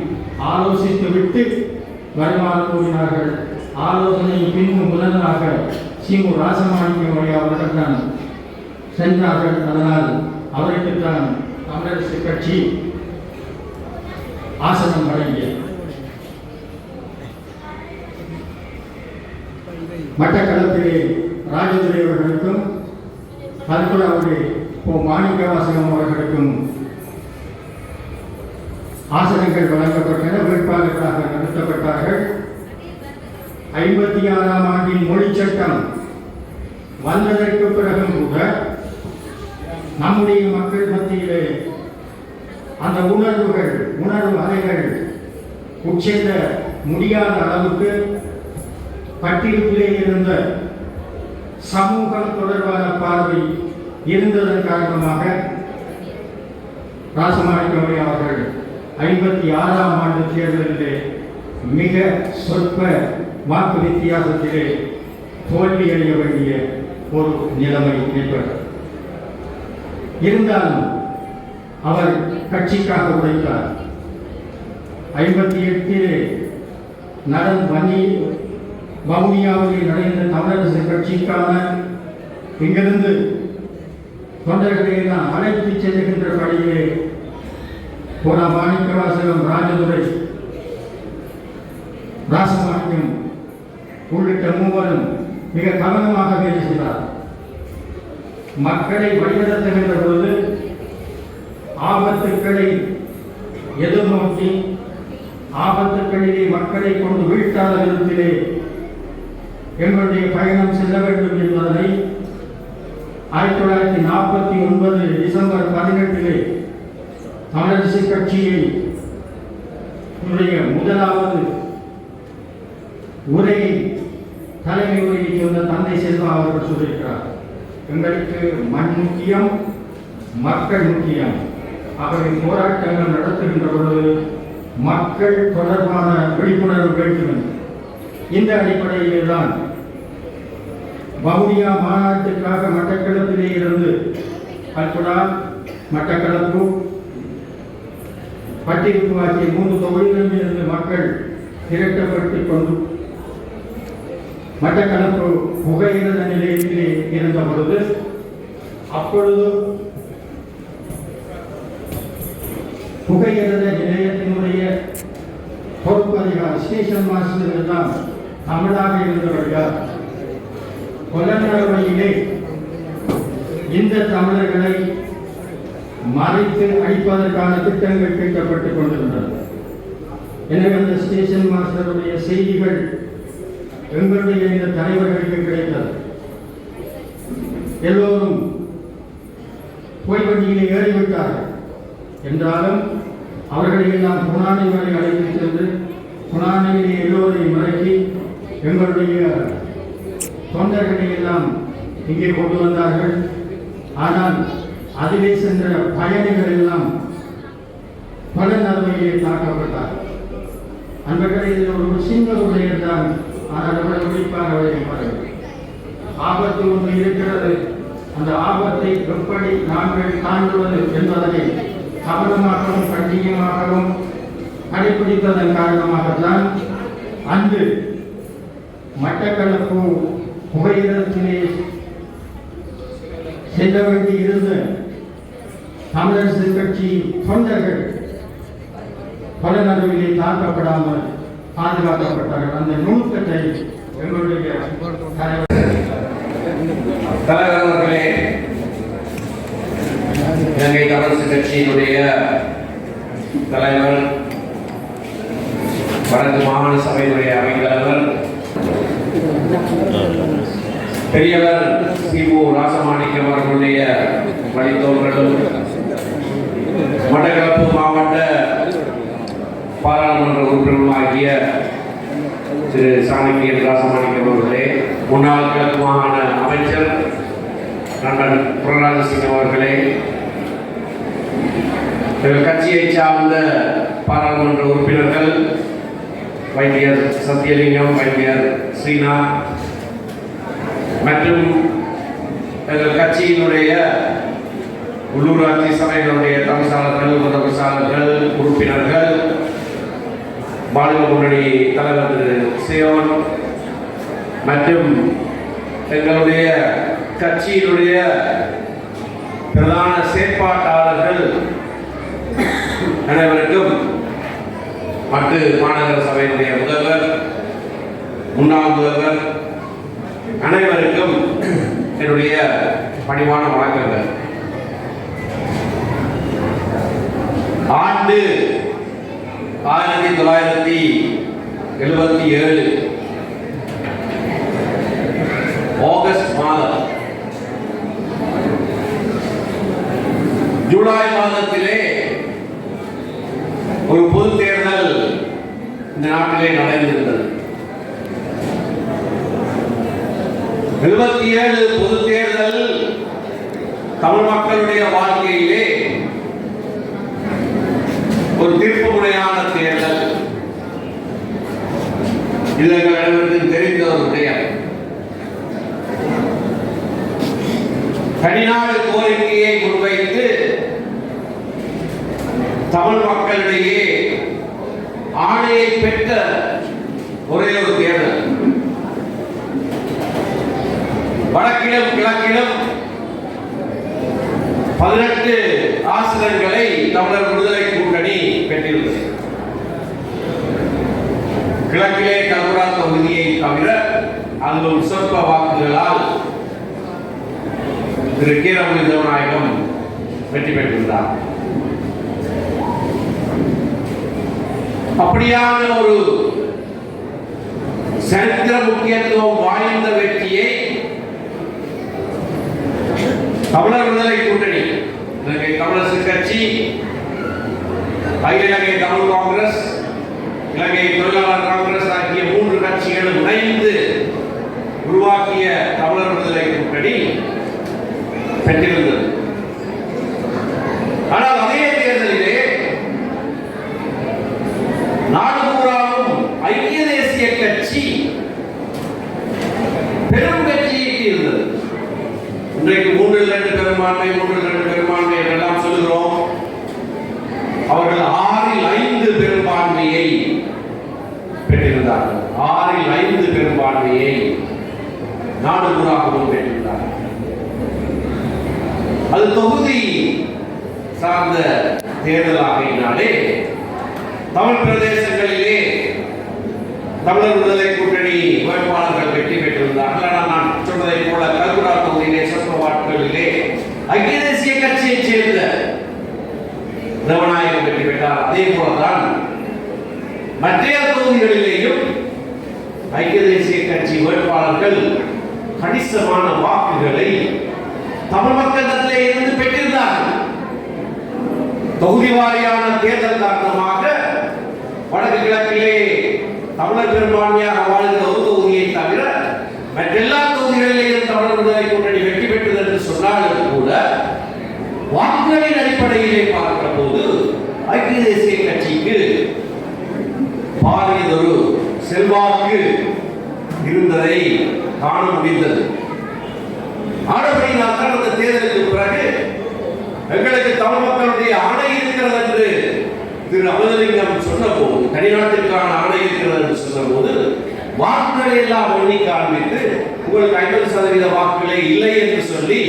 ஆலோசித்துவிட்டு வருமாறு கூறினார்கள். ஆலோசனை பின்பு முதலாக சிமு ராசமாணிக்கம் அவர்கள் தான் சென்றார்கள். அதனால் அவருக்குத்தான் தமிழரசு கட்சி ஆசனம் வழங்கியது. மட்டக்களப்பிலே ராஜதுரை அவர்களுக்கும் கல்குடாவுடைய மாணிக்கவாசகம் அவர்களுக்கும் ஆசனங்கள் வழங்கப்பட்டன. வேட்பாளர்களாக நிறுத்தப்பட்டார்கள். 56ஆம் ஆண்டின் மொழி சட்டம் வந்ததற்கு பிறகும் கூட நம்முடைய மக்கள் மத்தியிலே அந்த உணர்வு அலைகள் உச்செல்ல முடியாத அளவுக்கு பட்டிருப்பிலே இருந்த சமூகம் தொடர்பான பார்வை இருந்ததன் காரணமாக ராசமாணிக்கம் அவர்கள் 56ஆம் ஆண்டு தேர்தலிலே மிக சொற்ப வாக்கு வித்தியாசத்திலே தோல்வியடைய வேண்டிய ஒரு நிலைமை ஏற்பட்டது. இருந்தாலும் அவர் கட்சிக்காக உழைத்தார். 58 வவுனியாவிலே நடந்த தமிழரசு கட்சிக்கான இங்கிருந்து தொண்டர்களை நான் அழைத்து செல்லுகின்ற பணியிலே மாணிக்கவாசகம், ராஜதுரை, ராசமாணிக்கம் உள்ளிட்ட மூவரும் மிக கவனமாக வேலை செய்தார். மக்களை வழிநடத்துகின்ற பொழுது ஆபத்துக்களை எதிர்நோக்கி ஆபத்துக்களிலே மக்களை கொண்டு வீழ்த்தாத விதத்திலே எங்களுடைய பயணம் செல்ல வேண்டும் என்பதனை 1949 டிசம்பர் 18 தமிழரசு கட்சியை முதலாவது உரையை தலைமை உரையை சொன்ன தந்தை செல்வா அவர்கள் சொல்லியிருக்கிறார். எங்களுக்கு மண் முக்கியம், மக்கள் முக்கியம். அவரை போராட்டங்கள் நடத்துகின்ற பொழுது மக்கள் தொடர்பான விழிப்புணர்வு வேண்டும். இந்த அடிப்படையிலே தான் வவுனியா மாநாட்டுக்காக மட்டக்களப்பிலே இருந்து கல்குடா, மட்டக்களப்பு, பட்டிருப்பு ஆகிய 3 தொகுதிகளில் இருந்து மக்கள் திரட்டப்பட்டுக் கொண்டு மட்டக்களப்பு புகையிரத நிலையத்திலே இருந்த பொழுது அப்பொழுது புகையிரத நிலையத்தினுடைய பொறுப்பு அதிகாரி ஸ்டேஷன் மாஸ்டர் எல்லாம் தமிழாக இருந்தவர்கள் கொல்லநடவடியிலே இந்த தமிழர்களை மறைத்து அழிப்பதற்கான திட்டங்கள் தீட்டப்பட்டுக் கொண்டிருந்தது. எனவே அந்த ஸ்டேஷன் மாஸ்டருடைய செய்திகள் எங்களுடைய இந்த தலைவர்களுக்கு கிடைத்தது. எல்லோரும் பொய்வண்டியிலே ஏறிவிட்டார்கள் என்றாலும் அவர்களை எல்லாம் புனானை வரை அழைத்து சென்று புனானையிலே எல்லோரையும் மறைக்கி எங்களுடைய தொண்டர்களை எல்லாம் இங்கே கொண்டு வந்தார்கள். ஆனால் அதிலே சென்ற பயணிகள் எல்லாம் பல நன்மையிலே தாக்கப்பட்டார். நண்பர்களே, இது ஒரு சின்ன உடையதான், ஆனால் அவர்கள் குறிப்பாக பாருங்கள். ஆபத்து ஒன்று இருக்கிறது. அந்த ஆபத்தை எப்படி நாங்கள் தாண்டுவது என்பதனை கவனமாகவும் கண்ணியமாகவும் கடைபிடித்ததன் காரணமாகத்தான் அன்று மட்டக்களப்பு புகையிரத்திலே செல்ல வேண்டி இருந்த தமிழரசு கட்சி தொண்டர்கள் பல நடுவிலே தாக்கப்படாமல் பாதுகாக்கப்பட்டார்கள். அந்த நுணுக்கத்தை எங்களுடைய தலைவர் அவர்களே, இலங்கை தமிழரசு கட்சியினுடைய தலைவர், வடக்கு மாகாண சபையினுடைய அவைத்தலைவர், பெரியவர் சி.மு. ராசமாணிக்கம் அவர்களுடைய வழித்தோன்றலும், மட்டக்களப்பு மாவட்ட பாராளுமன்ற உறுப்பினருமாகிய திரு சாணக்கியன் ராசமாணிக்கம் அவர்களே, முன்னாள் கிழக்கு மாகாண அமைச்சர் நண்பர் புரராஜ சிங் அவர்களே, கட்சியை சார்ந்த பாராளுமன்ற உறுப்பினர்கள் வைத்தியர் சத்தியலிங்கம், வைத்தியர் ஸ்ரீநாத் மற்றும் எங்கள் கட்சியினுடைய உள்ளூராட்சி சபைகளுடைய தவிசாளர்கள், உதவிசாளர்கள், உறுப்பினர்கள், பாலிம முன்னணி தலைவர் திரு சேவன் மற்றும் எங்களுடைய கட்சியினுடைய பிரதான செயற்பாட்டாளர்கள் அனைவருக்கும், மட்டு மாநகர சபையினுடைய முதல்வர், முன்னாள் முதல்வர் அனைவருக்கும் என்னுடைய பணிவான வணக்கங்கள். ஆண்டு 1977 ஆகஸ்ட் மாதம், ஜூலை மாதத்திலே ஒரு பொது தேர்தல் இந்த நாட்டிலே நடந்திருந்தது. 77 பொது தேர்தல் தமிழ் மக்களுடைய வாழ்க்கையிலே ஒரு திருப்புமுனையான தேர்தல். இது எங்கள் அனைவருக்கும் தெரிந்த ஒரு விடயம். தனிநாடு கோரிக்கையை முன்வைத்து தமிழ் மக்களிடையே ஆணையை பெற்ற ஒரே ஒரு தேர்தல். வடக்கிலும் கிழக்கிலும் 18 ஆசனங்களை தமிழர் விடுதலை கூட்டணி பெற்றிருந்தது. கிழக்கிலே கல்முரா தொகுதியை தவிர அதிலும் சொற்ப வாக்குகளால் திரு கீரமணி தேவநாயகம் வெற்றி பெற்றிருந்தார். அப்படியான ஒரு சரித்திர முக்கியத்துவம் வாய்ந்த வெற்றியை தமிழர் விடுதலை கூட்டணி, இலங்கை தமிழரசு கட்சி, அகில இலங்கை தமிழ் காங்கிரஸ், இலங்கை தொழிலாளர் காங்கிரஸ் ஆகிய 3 கட்சிகளும் இணைந்து உருவாக்கிய தமிழர் விடுதலை கூட்டணி பெற்றிருந்தது. ஆனால் அதே தேர்தலிலே நாடு பூராவும் ஐக்கிய தேசிய கட்சி பெரும் வெற்றியை இருந்தது. இன்றைக்கு 3-2 பெரும்பான்மை, 3-2 பெரும்பான்மை என்றெல்லாம் சொல்லுகிறோம். அவர்கள் 6-5 பெரும்பான்மையை பெற்றிருந்தார்கள். 6-5 பெரும்பான்மையை நாடு பூராகவும் பெற்றிருந்தார்கள். அது தொகுதி சார்ந்த தேர்தலாகினாலே தமிழ் பிரதேசங்களிலே தமிழர் விடுதலை கூட்டணி வேட்பாளர்கள் வெற்றி பெற்றிருந்தார்கள். ஆனால் நான் சொன்னதை போல கல்குடா தொகுதியிலே சொற்ப வாக்குகளிலே ஐக்கிய தேசிய கட்சியைச் சேர்ந்த தேவநாயகம் வெற்றி பெற்றார். அதே போலதான் மற்ற தொகுதிகளிலேயும் ஐக்கிய தேசிய கட்சி வேட்பாளர்கள் கணிசமான வாக்குகளை தமிழ் மக்களிடத்திலே இருந்து பெற்றிருந்தார்கள். தொகுதி வாரியான தேர்தல் காரணமாக வடக்கு கிழக்கிலே தமிழர் பெரும்பான்மையாக வாழ்ந்த ஒரு தொகுதியை தவிர மற்றெல்லா தொகுதிகளிலேயும் தமிழர் விடுதலை கூட்டணி வெற்றி பெற்றது என்று சொன்னாலும் கூட வாக்குகளின் அடிப்படையிலே பார்க்கிற போது ஐக்கிய தேசிய கட்சிக்கு பாரியதொரு செல்வாக்கு இருந்ததை காண முடிந்தது. ஆனபடியினால் தான் அந்த தேர்தலுக்கு பிறகு எங்களுக்கு தமிழ் மக்களுடைய ஆணை இருக்கிறது என்று திரு அமுதலிங்கம் சொன்னபோது, தனிநாட்டிற்கான ஆணை இருக்கிறது என்று சொன்னபோது வாக்குகளை எல்லாம் எண்ணி காண்பித்து உங்களுக்கு 50% வாக்குகளே இல்லை என்று சொல்லி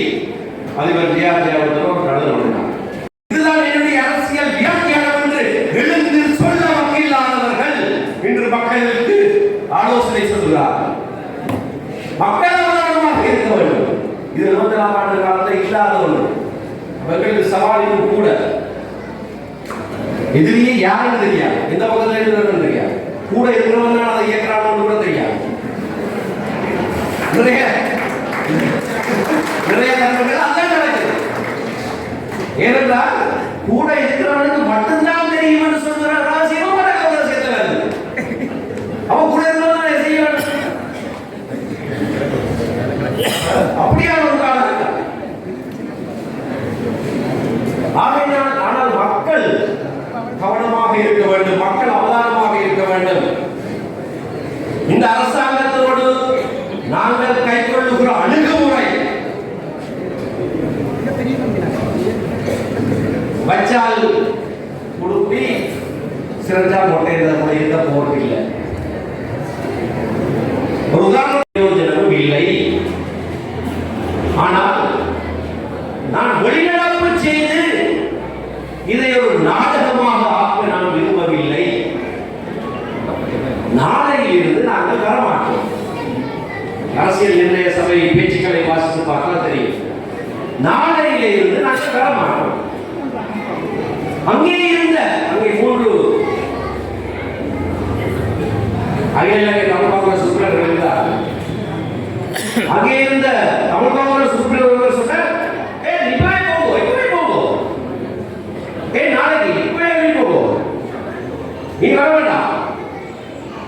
அதிபர் ஜெயலலிதா ஒரு கடிதம் எழுதினார். இதுதான் என்னுடைய அரசியல் வியாக்கியானம் என்று எழுந்து சொல்ல வக்கீலானவர்கள் இன்று மக்களுக்கு ஆலோசனை சொல்கிறார்கள். மக்கள் அவதானமாக இருக்க வேண்டும். இது 24 ஆண்டு காலத்தில் இல்லாத ஒன்று. அவர்களுக்கு சவாலிலும் கூட எதிரியே யாருன்னு தெரியாது, எந்த பக்கத்தில் இருக்கிறது தெரியாது, கூட இருக்கிறவங்க அதை இயக்கிறான்னு கூட தெரியாது. நிறைய தரவுகள் அதான் நடக்குது. ஏனென்றால் கூட இருக்கிறவனுக்கு மட்டும்தான் தெரியும் என்று சொல்கிற ரகசியமும் ரகசியத்தில் இருக்கு. அவன் கூட இருக்கிறவன் செய்ய வேண்டும். அப்படியான ஒரு காலம் இருக்கா. ஆனால் மக்கள் கவனமாக இருக்க வேண்டும், மக்கள் அவதானமாக இருக்க வேண்டும். இந்த அரசாங்கத்தோடு நாங்கள் கைக்கொள்ளுகிற அணுகுமுறை வச்சால் குடுப்பி சிறஞ்சா மொட்டை இருக்க போவதில்லை. ஒரு உதாரணம் பிரயோஜனமும் இல்லை. ஆனால் நான் வெளிநடப்பு செய்து இதை ஒரு நாடகமாக ஆக்க நான் விரும்பவில்லை. நாளையிலிருந்து நாங்கள் வரமாட்டோம். அரசியல் நிர்ணய சபை பேச்சுக்களை வாசித்து பார்த்தால் தெரியும். நாளையிலிருந்து நாங்கள் வரமாட்டோம். அங்கே 3 அகில இலங்கை தமிழ் காங்கிரஸ் உறுப்பினர்கள் இருந்தார். அங்கே இருந்த தமிழ் காங்கிரஸ் உறுப்பினர்கள் சொன்னார், நீ வர வேண்டாம்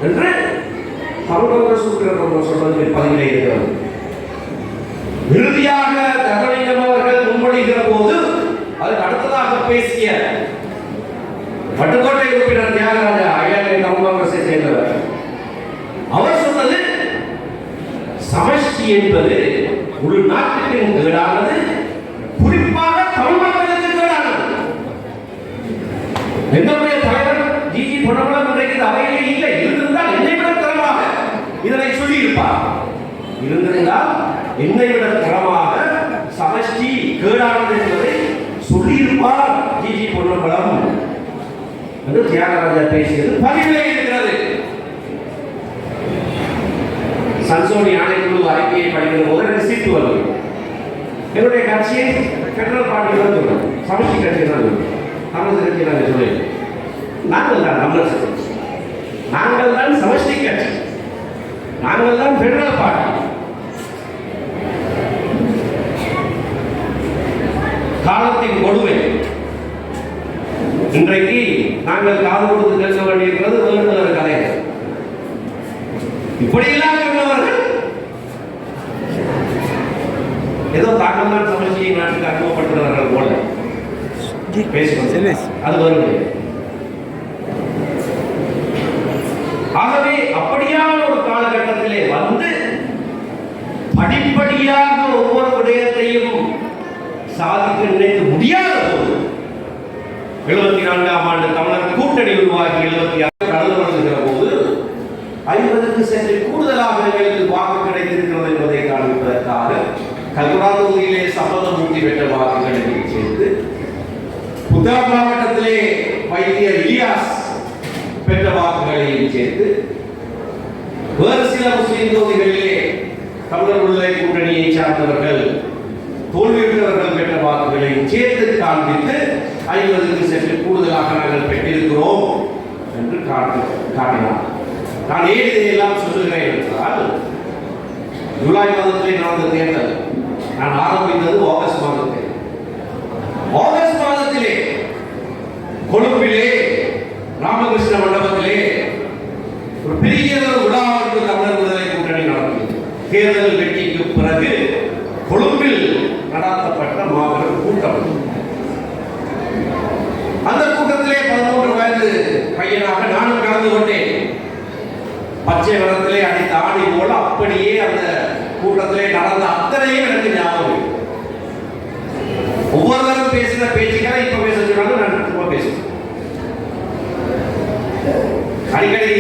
என்று தமிழ் காங்கிரஸ் உறுப்பினர்கள் சொல்வதற்கு பதிலே இருக்கிறது. இறுதியாக தகவலிங்கம் அவர்கள் முன்மொழிகிற போது அதுக்கு அடுத்ததாக பேசிய பட்டுக்கோட்டை உறுப்பினர் தியாகராஜா அகில தமிழ் காங்கிரஸை சேர்ந்தவர், அவர் சொன்னது சமஷ்டி என்பது ஒரு நாட்டுக்கு கேடானது, குறிப்பாக தமிழ் மக்களுக்கு கேடானது. எங்களுடைய தலைவர் ஜிஜி பொன்னம்பலம் இன்றைக்கு அவையிலே இல்லை. இருந்திருந்தால் என்னை விட தரமாக இதனை சொல்லி இருப்பார். இருந்திருந்தால் என்னை விட தரமாக சமஷ்டி கேடானது என்பதை சொல்லியிருப்பார் ஜிஜி பொன்னம்பலம் என்று தியாகராஜா பேசியது பதிவிலே இருக்கிறது. சன்சோனி ஆணைக்குழு அறிக்கையை படிக்கிற போது எனக்கு சீட்டு வருது. என்னுடைய கட்சியை பெட்ரோல் பார்ட்டி தான் சொல்றோம், சமஷ்டி கட்சி தான் சொல்றோம், தமிழ் கட்சி நாங்கள் சொல்லி நாங்கள் தான் தமிழர் கட்சி, நாங்கள் தான் சமஷ்டி கட்சி, நாங்கள் தான் பெட்ரோல் பார்ட்டி. காலத்தின் கொடுமை. இன்றைக்கு நாங்கள் காது கொடுத்து கேட்க வேண்டியிருக்கிறது வேண்டுதல் கலைஞர். இப்படியெல்லாம் சொன்னவர்கள் ஏதோ தாங்கள் தான் சமஷ்டியை நாட்டுக்கு அறிமுகப்படுத்துகிறார்கள் போல பேசுவது அது வருவது. ஆகவே அப்படியான ஒரு காலகட்டத்திலே வந்து படிப்படியாக ஒவ்வொரு விடயத்தையும் சாதிக்க நினைக்க முடியாத போது 74ஆம் ஆண்டு தமிழர் கூட்டணி உருவாகி 76 கடந்து வருகிற போது 50க்கு சற்று கூடுதலாக எங்களுக்கு வாக்கு கிடைத்திருக்கிறது என்பதை காண்பிப்பதற்காக கல்குடா தொகுதியிலே சம்பந்தமூர்த்தி பெற்ற வாக்குகளை சேர்த்து, புத்தக மாவட்டத்திலே வைத்தியர் இலியாஸ் பெற்ற வாக்குகளையும் சேர்த்து, வேறு சில முஸ்லிம் தொகுதிகளிலே தமிழர் விடுதலை கூட்டணியை சார்ந்தவர்கள் தோல்வியுற்றவர்கள் பெற்ற வாக்குகளையும் சேர்த்து காண்பித்து 50க்கு சற்று கூடுதலாக நாங்கள் பெற்றிருக்கிறோம் என்று காட்டினார். நான் ஏன் இதையெல்லாம் சொல்லுகிறேன் என்றால், ஜூலை மாதத்திலே நடந்த தேர்தல் நான் ஆரம்பித்தது ஆகஸ்ட் மாதத்தில். ஆகஸ்ட் மாதத்திலே கொழும்பிலே ராமகிருஷ்ண மண்டபத்திலே ஒரு பெரிய விழா ஒன்று தமிழர் விடுதலை கூட்டணி நடந்தது. தேர்தல் வெற்றிக்கு பிறகு கொழும்பில் நடாத்தப்பட்ட மாபெரும் கூட்டம். அந்த கூட்டத்திலே 13 வயது பையனாக நானும் கலந்து கொண்டேன். பச்சை வனத்திலே அடித்த ஆணி போல அப்படியே அந்த கூட்டத்திலே நடந்த அத்தனையும் எனக்கு ஞாபகம். ஒவ்வொருவரும் பேசின பேச்சுக்களை இப்ப பேச சொன்னாலும் நான் திரும்ப பேசுவேன். அடிக்கடி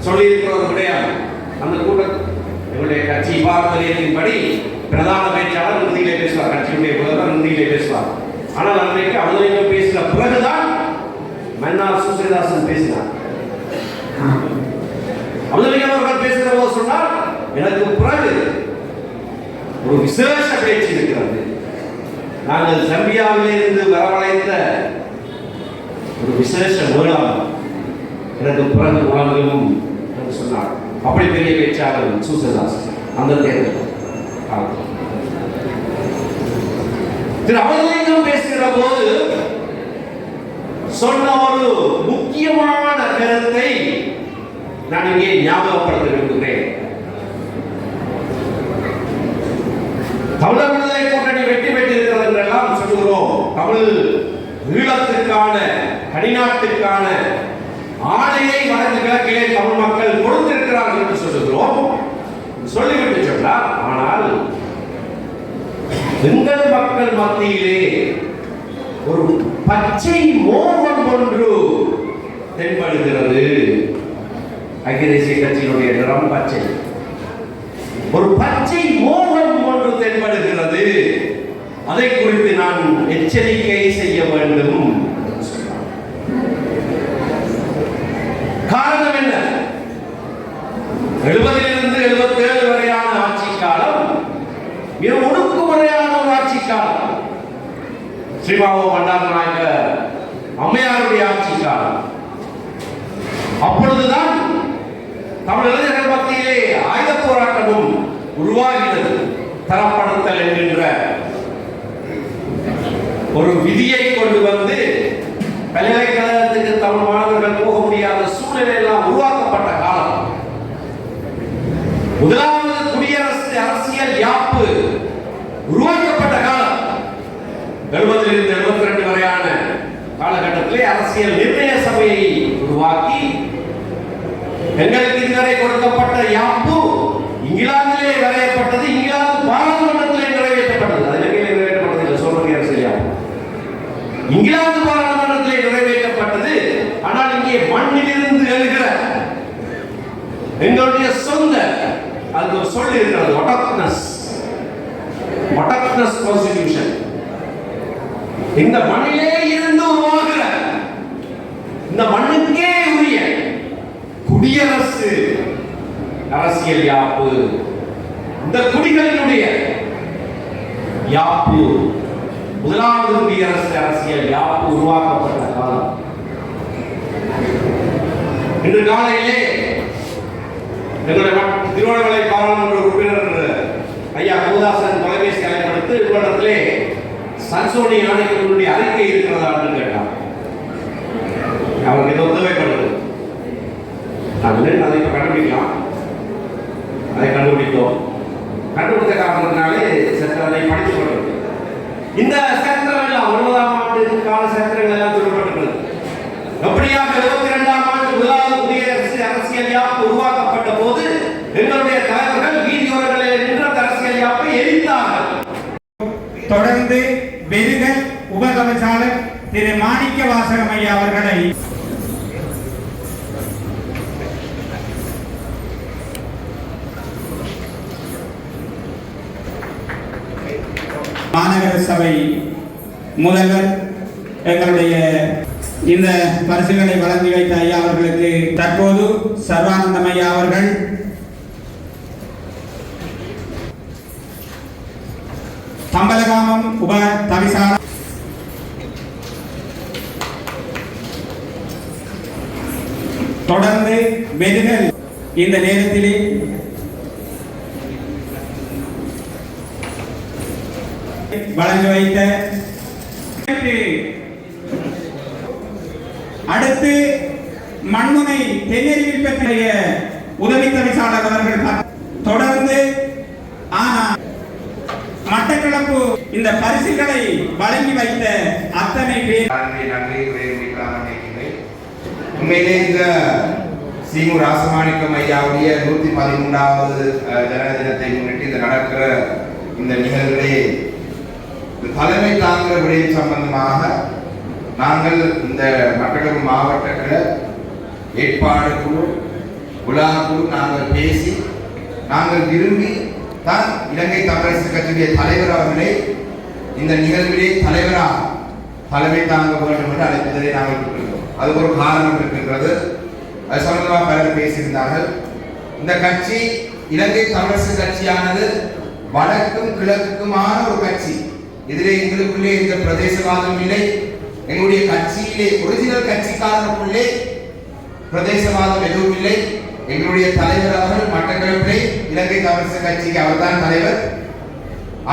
சொல்லியிருக்கிறோம் கிடையாது. அந்த கூட்டம் எங்களுடைய கட்சி பாரம்பரியத்தின்படி பிரதான பேச்சாளர் இறுதியிலே பேசுவார், கட்சியுடைய முதல்வர் இறுதியிலே பேசுவார். ஆனால் அன்றைக்கு அவர்கள் பேசின பிறகுதான் மன்னார் சூசைதாசன் பேசினார். அவர்கள் பேசுகிற போது சொன்னார், எனக்கு பிறகு ஒரு விசேஷ பேச்சு இருக்கிறது. நாங்கள் சம்பியாவிலே இருந்து வரவழைத்த ஒரு விசேஷ மேளம் எனக்கு பிறகு உலகம் என்று சொன்னார். அப்படி பெரிய பேச்சாளர் சூசைதாசன் அந்த தேர்தல் திரு அவர்களிடம் பேசுகிற போது சொன்ன ஒரு முக்கியமான கருத்தை நான் இங்கே ஞாபகப்படுத்த விரும்புகிறேன். தமிழர் விடுதலை கூட்டணி வெற்றி பெற்றிருக்கிறது என்றெல்லாம் சொல்லுகிறோம். தமிழ் ஈழத்திற்கான தனிநாட்டிற்கான ஆணையை வடக்கு கிழக்கிலே தமிழ் மக்கள் கொடுத்திருக்கிறார்கள் என்று சொல்லுகிறோம். சொல்லிவிட்டு சொன்னார், ஆனால் எங்கள் மக்கள் மத்தியிலே ஒரு பச்சை மோகம் ஒன்று தென்படுகிறது. ஐக்கிய தேசிய கட்சியினுடைய நிறம் பச்சை. ஒரு பச்சை மோகம் ஒன்று தென்படுகிறது. அதை குறித்து நான் எச்சரிக்கை செய்ய வேண்டும். காரணம் என்ன? 70லிருந்து 77 வரையான ஆட்சி காலம் மிக ஒடுக்குமுறையான ஒரு ஆட்சி காலம். ஸ்ரீமாவோ பண்டாரநாயக்க அம்மையாருடைய ஆட்சி காலம். அப்பொழுதுதான் தமிழ் இளைஞர்கள் மத்தியிலே ஆயுத போராட்டமும் உருவாகிறது. தரப்படுத்தல் என்கின்ற ஒரு விதியை கொண்டு வந்து பல்கலைக்கழகத்துக்கு தமிழ் மாணவர்கள் போக முடியாத சூழ்நிலை எல்லாம் உருவாக்கப்பட்ட காலம். முதலாவது குடியரசு அரசியல் யாப்பு உருவாக்கப்பட்ட காலம். 70லிருந்து 72 வரையான காலகட்டத்திலே அரசியல் நிர்ணய சபையை உருவாக்கி எங்களுக்கு இதுவரை கொடுக்கப்பட்ட யாப்பு இங்கிலாந்திலே வரையப்பட்டது. இங்கிலாந்து பாராளுமன்றத்திலே நிறைவேற்றப்பட்டது. அது இலங்கையிலே நிறைவேற்றப்பட்டது சொல்றீங்க அரசியல் யாப்பு இங்கிலாந்து பாராளுமன்றத்திலே நிறைவேற்றப்பட்டது. ஆனால் இங்கே மண்ணிலிருந்து எழுகிற எங்களுடைய சொந்த அது சொல்லி இருக்கிறது ஒட்டக்னஸ் கான்ஸ்டிடியூஷன். இந்த மண்ணிலே இருந்து உருவாகிற இந்த மண்ணுக்கே உரிய குடியரசு அரசியல் யாப்பு, இந்த குடிகளினுடைய யாப்பு, முதலாவது குடியரசு அரசியல் யாப்பு உருவாக்கப்பட்ட காலம். இன்று காலையிலே எங்களுடைய திருவண்ணாமலை பாராளுமன்ற உறுப்பினர் ஐயா கோதாசன் தொலைபேசி அழைப்படுத்து இவ்விடத்திலே சன்சோனி ஆணையத்தினுடைய அறிக்கை இருக்கிறதா என்று கேட்டார். அவருக்கு ஏதோ தேவைப்படுது. அதை கண்டுபிடிக்கலாம். அதை கண்டுபிடித்தோம். கண்டுபிடித்த காரணத்தினாலே சத்திரத்தை படித்துக் கொண்டது. இந்த சத்திரம் எல்லாம் 90ஆம் ஆண்டுக்கான சத்திரங்கள் எல்லாம் சொல்லப்பட்டிருக்கிறது. எப்படியாக 72ஆம் ஆண்டு முதலாவது குடியரசு அரசியல் யாப்பு உருவாக்கப்பட்ட போது எங்களுடைய தலைவர்கள் வீதியோரங்களில் நின்ற அரசியல் யாப்பை எரித்தார்கள். தொடர்ந்து பெருகல் உபதவசாளர் திரு மாணிக்க வாசகம் ஐயா அவர்களை மாநகர சபை முதல்வர் எங்களுடைய இந்த பரிசுகளை வழங்கி வைத்த ஐயா அவர்களுக்கு தற்போது சர்வானந்தம் ஐயா அவர்கள் தம்பலகாமம் உப தவிசாளர் தொடர்ந்து வெதுகல் இந்த நேரத்திலே வழங்கி வைத்த அடுத்து மண்முனை தென்னறிவில் பெற்ற உதவி தவிசாளர் அவர்கள் தொடர்ந்து மட்டக்களப்பு இந்த பரிசுகளை வழங்கி வைத்த அத்தனை பேர் உண்மையிலே இந்த சீமு ராசமாணிக்கம் ஐயாவுடைய 113வது ஜனன தினத்தை முன்னிட்டு இந்த நடக்கிற இந்த நிகழ்வுகளே தலைமை தாங்குகிற விடயம் சம்பந்தமாக நாங்கள் இந்த மட்டக்களப்பு மாவட்ட ஏற்பாடு குழு உலா குழு நாங்கள் பேசி நாங்கள் விரும்பி தான் இலங்கை தமிழரசு கட்சியுடைய தலைவர் அவர்களை இந்த நிகழ்விலே தலைவராக தலைமை தாங்க வேண்டும் என்று அழைப்பதை நாங்கள் பெற்றிருக்கிறோம். அதுக்கு ஒரு காரணம் இருக்கின்றது. அது சம்பந்தமாக பலர் பேசியிருந்தார்கள். இந்த கட்சி இலங்கை தமிழரசு கட்சியானது வடக்கும் கிழக்குக்குமான ஒரு கட்சி. இதிலே எங்களுக்குள்ளே இந்த பிரதேசவாதம் இல்லை. எங்களுடைய கட்சியிலே ஒரிஜினல் கட்சிக்காரருக்குள்ளே பிரதேசவாதம் எதுவும் இல்லை. எங்களுடைய தலைவர் அவர்கள் மட்டக்களப்பிலே இலங்கை தமிழரசு கட்சிக்கு அவர்தான் தலைவர்,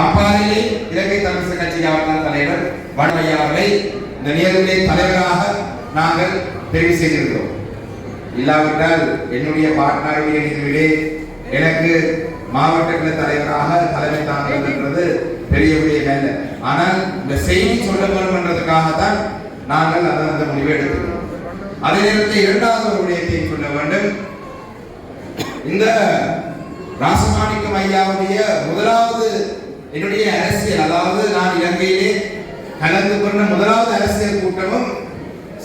அம்பாறையிலே இலங்கை தமிழரசு கட்சிக்கு அவர்தான் தலைவர். வடமையா அவர்களை இந்த நிகழ்விலே தலைவராக நாங்கள் தெரிவு செய்திருக்கிறோம். இல்லாவிட்டால் என்னுடைய பார்ட்னருடைய நிகழ்விலே எனக்கு மாவட்ட தலைவராக தலைமை தாங்கிறது பெரிய விடயம் அல்ல. ஆனால் இந்த செய்தி சொல்ல வேண்டும் என்றதுக்காகத்தான் நாங்கள் அந்த முடிவை எடுத்துக்கிறோம். அதே நேரத்தில் இரண்டாவது ஒரு விடயத்தை சொல்ல வேண்டும். இந்த ராசமாணிக்கம் ஐயாவுடைய முதலாவது என்னுடைய அரசியல், அதாவது நான் இலங்கையிலே கலந்து கொண்ட முதலாவது அரசியல் கூட்டமும்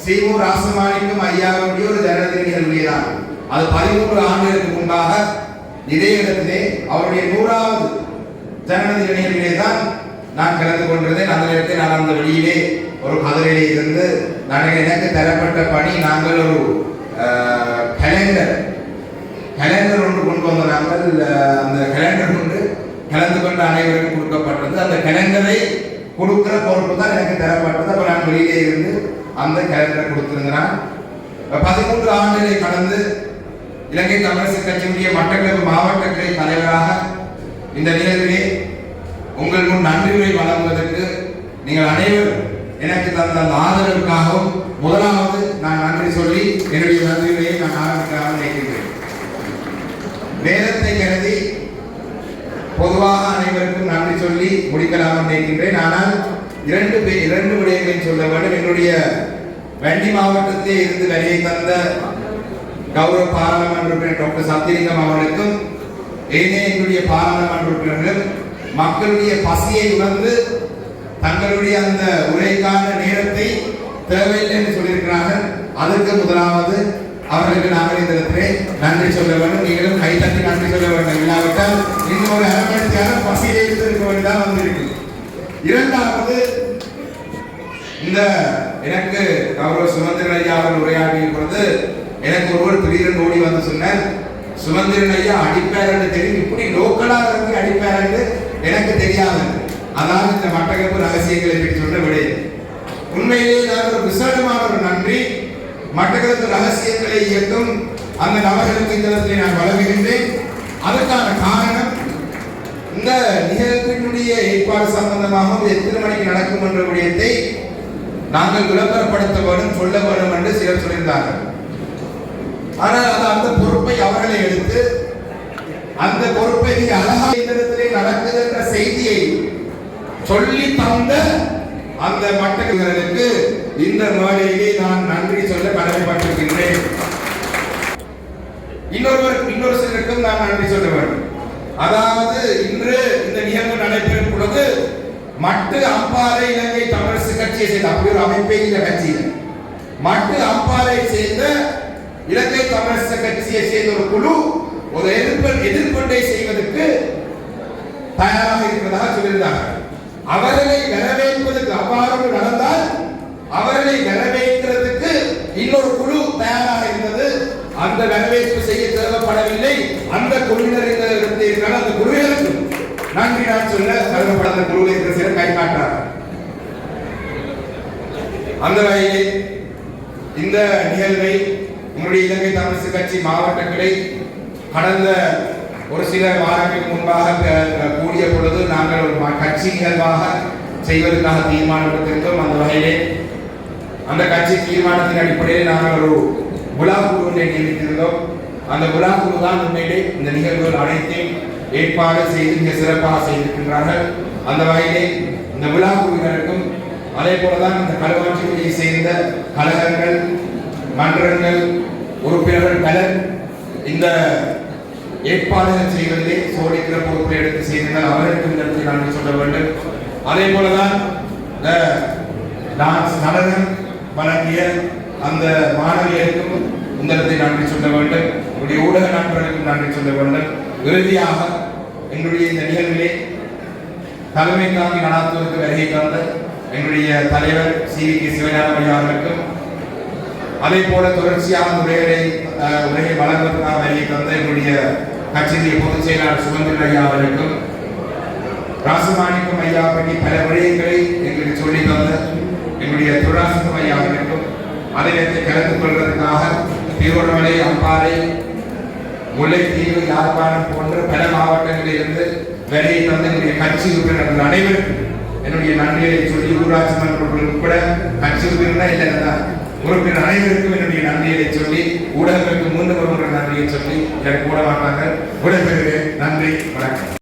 சீமு ராசமாணிக்கம் ஐயாவுடைய ஒரு ஜனதின நிகழ்வுதான். அது 13 ஆண்டுகளுக்கு முன்பாக இதே இடத்திலே அவருடைய 100வது ஜனதின நிகழ்விலே தான் நான் கலந்து கொண்டிருந்தேன். அந்த நேரத்தில் நான் அந்த வெளியிலே ஒரு கதிரையிலே இருந்து எனக்கு தரப்பட்ட பணி, நாங்கள் ஒரு கேலண்டர் ஒன்று கொண்டு வந்த நாங்கள் அந்த கேலண்டர் கொண்டு கலந்து கொண்ட அனைவருக்கும் கொடுக்கப்பட்டது. அந்த கேலண்டரை கொடுக்கிற பொறுப்பு தான் எனக்கு தரப்பட்டது. அப்போ நான் வெளியிலே இருந்து அந்த கேலண்டரை கொடுத்திருந்தேன். 13 ஆண்டுகளை கடந்து இலங்கை தமிழரசு கட்சியுடைய மட்டக்களப்பு மாவட்ட கிளை தலைவராக இந்த நிகழ்விலே உங்கள் முன் நன்றிகளை வழங்குவதற்கு நீங்கள் அனைவரும் எனக்கு தந்த அந்த ஆதரவுக்காகவும் முதலாவது நான் நன்றி சொல்லி என்னுடைய நன்றிகளை நான் ஆரம்பிக்காக நினைக்கின்றேன். நேரத்தை கருதி பொதுவாக அனைவருக்கும் நன்றி சொல்லி முடிக்கலாம் நினைக்கின்றேன். ஆனால் இரண்டு விடயங்களை சொல்ல வேண்டும். என்னுடைய வண்டி மாவட்டத்திலே இருந்து வருகை தந்த கௌரவ பாராளுமன்ற உறுப்பினர் டாக்டர் சத்தியலிங்கம் அவர்களுக்கும் ஏனைய எங்களுடைய பாராளுமன்ற உறுப்பினர்கள் மக்களுடைய பசியை உணர்ந்து தங்களுடைய அந்த உரைக்கான நேரத்தை தேவையில்லை என்று சொல்லியிருக்கிறார்கள். அதற்கு முதலாவது அவர்களுக்கு நாங்கள் இந்த இடத்திலே நன்றி சொல்ல வேண்டும். நீங்களும் கைத்தட்டி நன்றி சொல்ல வேண்டும். இல்லாவிட்டால் இன்னும் ஒரு அரவணைத்தியான பசியிலே இருக்க வேண்டியதாக வந்திருக்கு. இரண்டாவது, இந்த எனக்கு கௌரவ சுமந்திரன் ஐயா அவர்கள் உரையாடிய பொழுது எனக்கு ஒருவர் திடீரென்று ஓடி வந்து சொன்னார், சுமந்திரன் ஐயா அடிப்பார் என்று தெரியும், இப்படி லோக்கலாக இருந்து அடிப்பார் என்று எனக்கு தெரியாது. அதாவது இந்த மட்டக்களப்பு ரகசியங்களை பற்றி சொன்ன விடயம். உண்மையிலேயே நான் ஒரு விசேடமான ஒரு நன்றி மட்டக்களப்பு ரகசியங்களை இயக்கும் அந்த நபர்களுக்கு இந்த இடத்திலே நான் வழங்குகின்றேன். அதற்கான காரணம், இந்த நிகழ்ச்சியினுடைய ஏற்பாடு சம்பந்தமாக எத்தனை மணிக்கு நடக்கும் என்ற விடயத்தை நாங்கள் விளம்பரப்படுத்த வேண்டும், சொல்ல வேண்டும் என்று சிலர் சொல்லியிருந்தார்கள். ஆனால் அது அந்த பொறுப்பை அவர்களை எடுத்து அந்த பொறுப்பை மிக அழகாக இடத்திலே நடக்குது என்ற செய்தியை சொல்லி தந்த அந்த மட்டக்களப்புக்கு இந்த மேடையிலே நான் நன்றி சொல்ல கடமைப்பட்டிருக்கின்றேன். இன்னொரு சிலருக்கும் நான் நன்றி சொல்ல வேண்டும். அதாவது இன்று இந்த நிகழ்வு நடைபெறும் பொழுது மட்டு அம்பாறை இலங்கை தமிழரசு கட்சியை சேர்ந்த அப்படி ஒரு அமைப்பே இந்த கட்சியில் மட்டு அம்பாறை சேர்ந்த இலங்கை தமிழரசு கட்சியை சேர்ந்த ஒரு குழு ஒரு எதிர்ப்பொன்றை செய்வதற்கு தயாராக இருக்கிறதாக சொல்லியிருந்தார்கள். அவர்களை வரவேற்பதற்கு, அவ்வாறு நடந்தால் அவர்களை வரவேற்கிறதுக்கு இன்னொரு குழு தயாராக இருந்தது. அந்த வரவேற்பு செய்ய தேவைப்படவில்லை. அந்த குழுவினர் இந்த இடத்தில் இருக்கிறார். அந்த குழுவினருக்கு நன்றி நான் சொல்ல கருதப்படாத குழுவில் இருக்கிற சிலர் கை காட்டுறார்கள். அந்த வகையில் இந்த நிகழ்வை உங்களுடைய இலங்கை தமிழரசு கட்சி மாவட்ட கிளை கடந்த ஒரு சில வாரங்களுக்கு முன்பாக கூடிய பொழுது நாங்கள் ஒரு கட்சி நிகழ்வாக செய்வதற்காக தீர்மானம் எடுத்திருந்தோம். அந்த வகையிலே அந்த கட்சி தீர்மானத்தின் அடிப்படையில் நாங்கள் ஒரு விழா குழுவை நியமித்திருந்தோம். அந்த விழா குழு தான் உண்மையிலே இந்த நிகழ்வுகள் அனைத்தையும் ஏற்பாடு செய்து மிக சிறப்பாக செய்திருக்கின்றார்கள். அந்த வகையிலே இந்த விழா குழுவினருக்கும் அதே போலதான் இந்த களுவாஞ்சியை சேர்ந்த கழகங்கள் மன்றங்கள் உறுப்பினர்கள் பலர் இந்த ஏற்பாடுகள் செய்வதிலே சோடிக்கிற பொறுப்பை எடுத்து செய்தால் அவருக்கு இந்த இடத்தில் நன்றி சொல்ல வேண்டும். அதே போலதான் டான்ஸ் நடனம் வழங்கிய அந்த மாணவியருக்கும் இந்த இடத்தில் நன்றி சொல்ல வேண்டும். என்னுடைய ஊடக நண்பர்களுக்கும் நன்றி சொல்ல வேண்டும். இறுதியாக எங்களுடைய இந்த நிகழ்விலே தலைமை தாங்கி நடாத்துவதற்கு வருகை தந்த எங்களுடைய தலைவர் சி.வி.கே. சிவஞானம் அவர்களுக்கும் அதே போல தொடர்ச்சியான உரையை வழங்குவதற்காக வருகை தந்த எங்களுடைய கட்சியினுடைய பொதுச் செயலாளர் சுமந்திரன் ஐயா அவர்களுக்கும் ராசமாணிக்கம் ஐயா பற்றி பல விடயங்களை எங்களுக்கு சொல்லி தந்த எங்களுடைய துராசிங்கம் ஐயா அவர்களுக்கும் அதே நேரத்தில் கலந்து கொள்வதற்காக திருவண்ணாமலை, அம்பாறை, முல்லைத்தீவு, யாழ்ப்பாணம் போன்ற பல மாவட்டங்களில் இருந்து வருகை தந்த என்னுடைய கட்சி உறுப்பினர்கள் அனைவருக்கும் என்னுடைய நன்றியை சொல்லி ஊராட்சி மன்ற உட்பட கட்சி உறுப்பினர் இல்லைன்னா உறுப்பினர் அனைவருக்கும் என்னுடைய நன்றியை சொல்லி ஊடகங்களுக்கு மீண்டும் ஒரு நன்றியை சொல்லி எனக்கு கூட மாட்டாங்க. விடைபெறுகிறேன். நன்றி, வணக்கம்.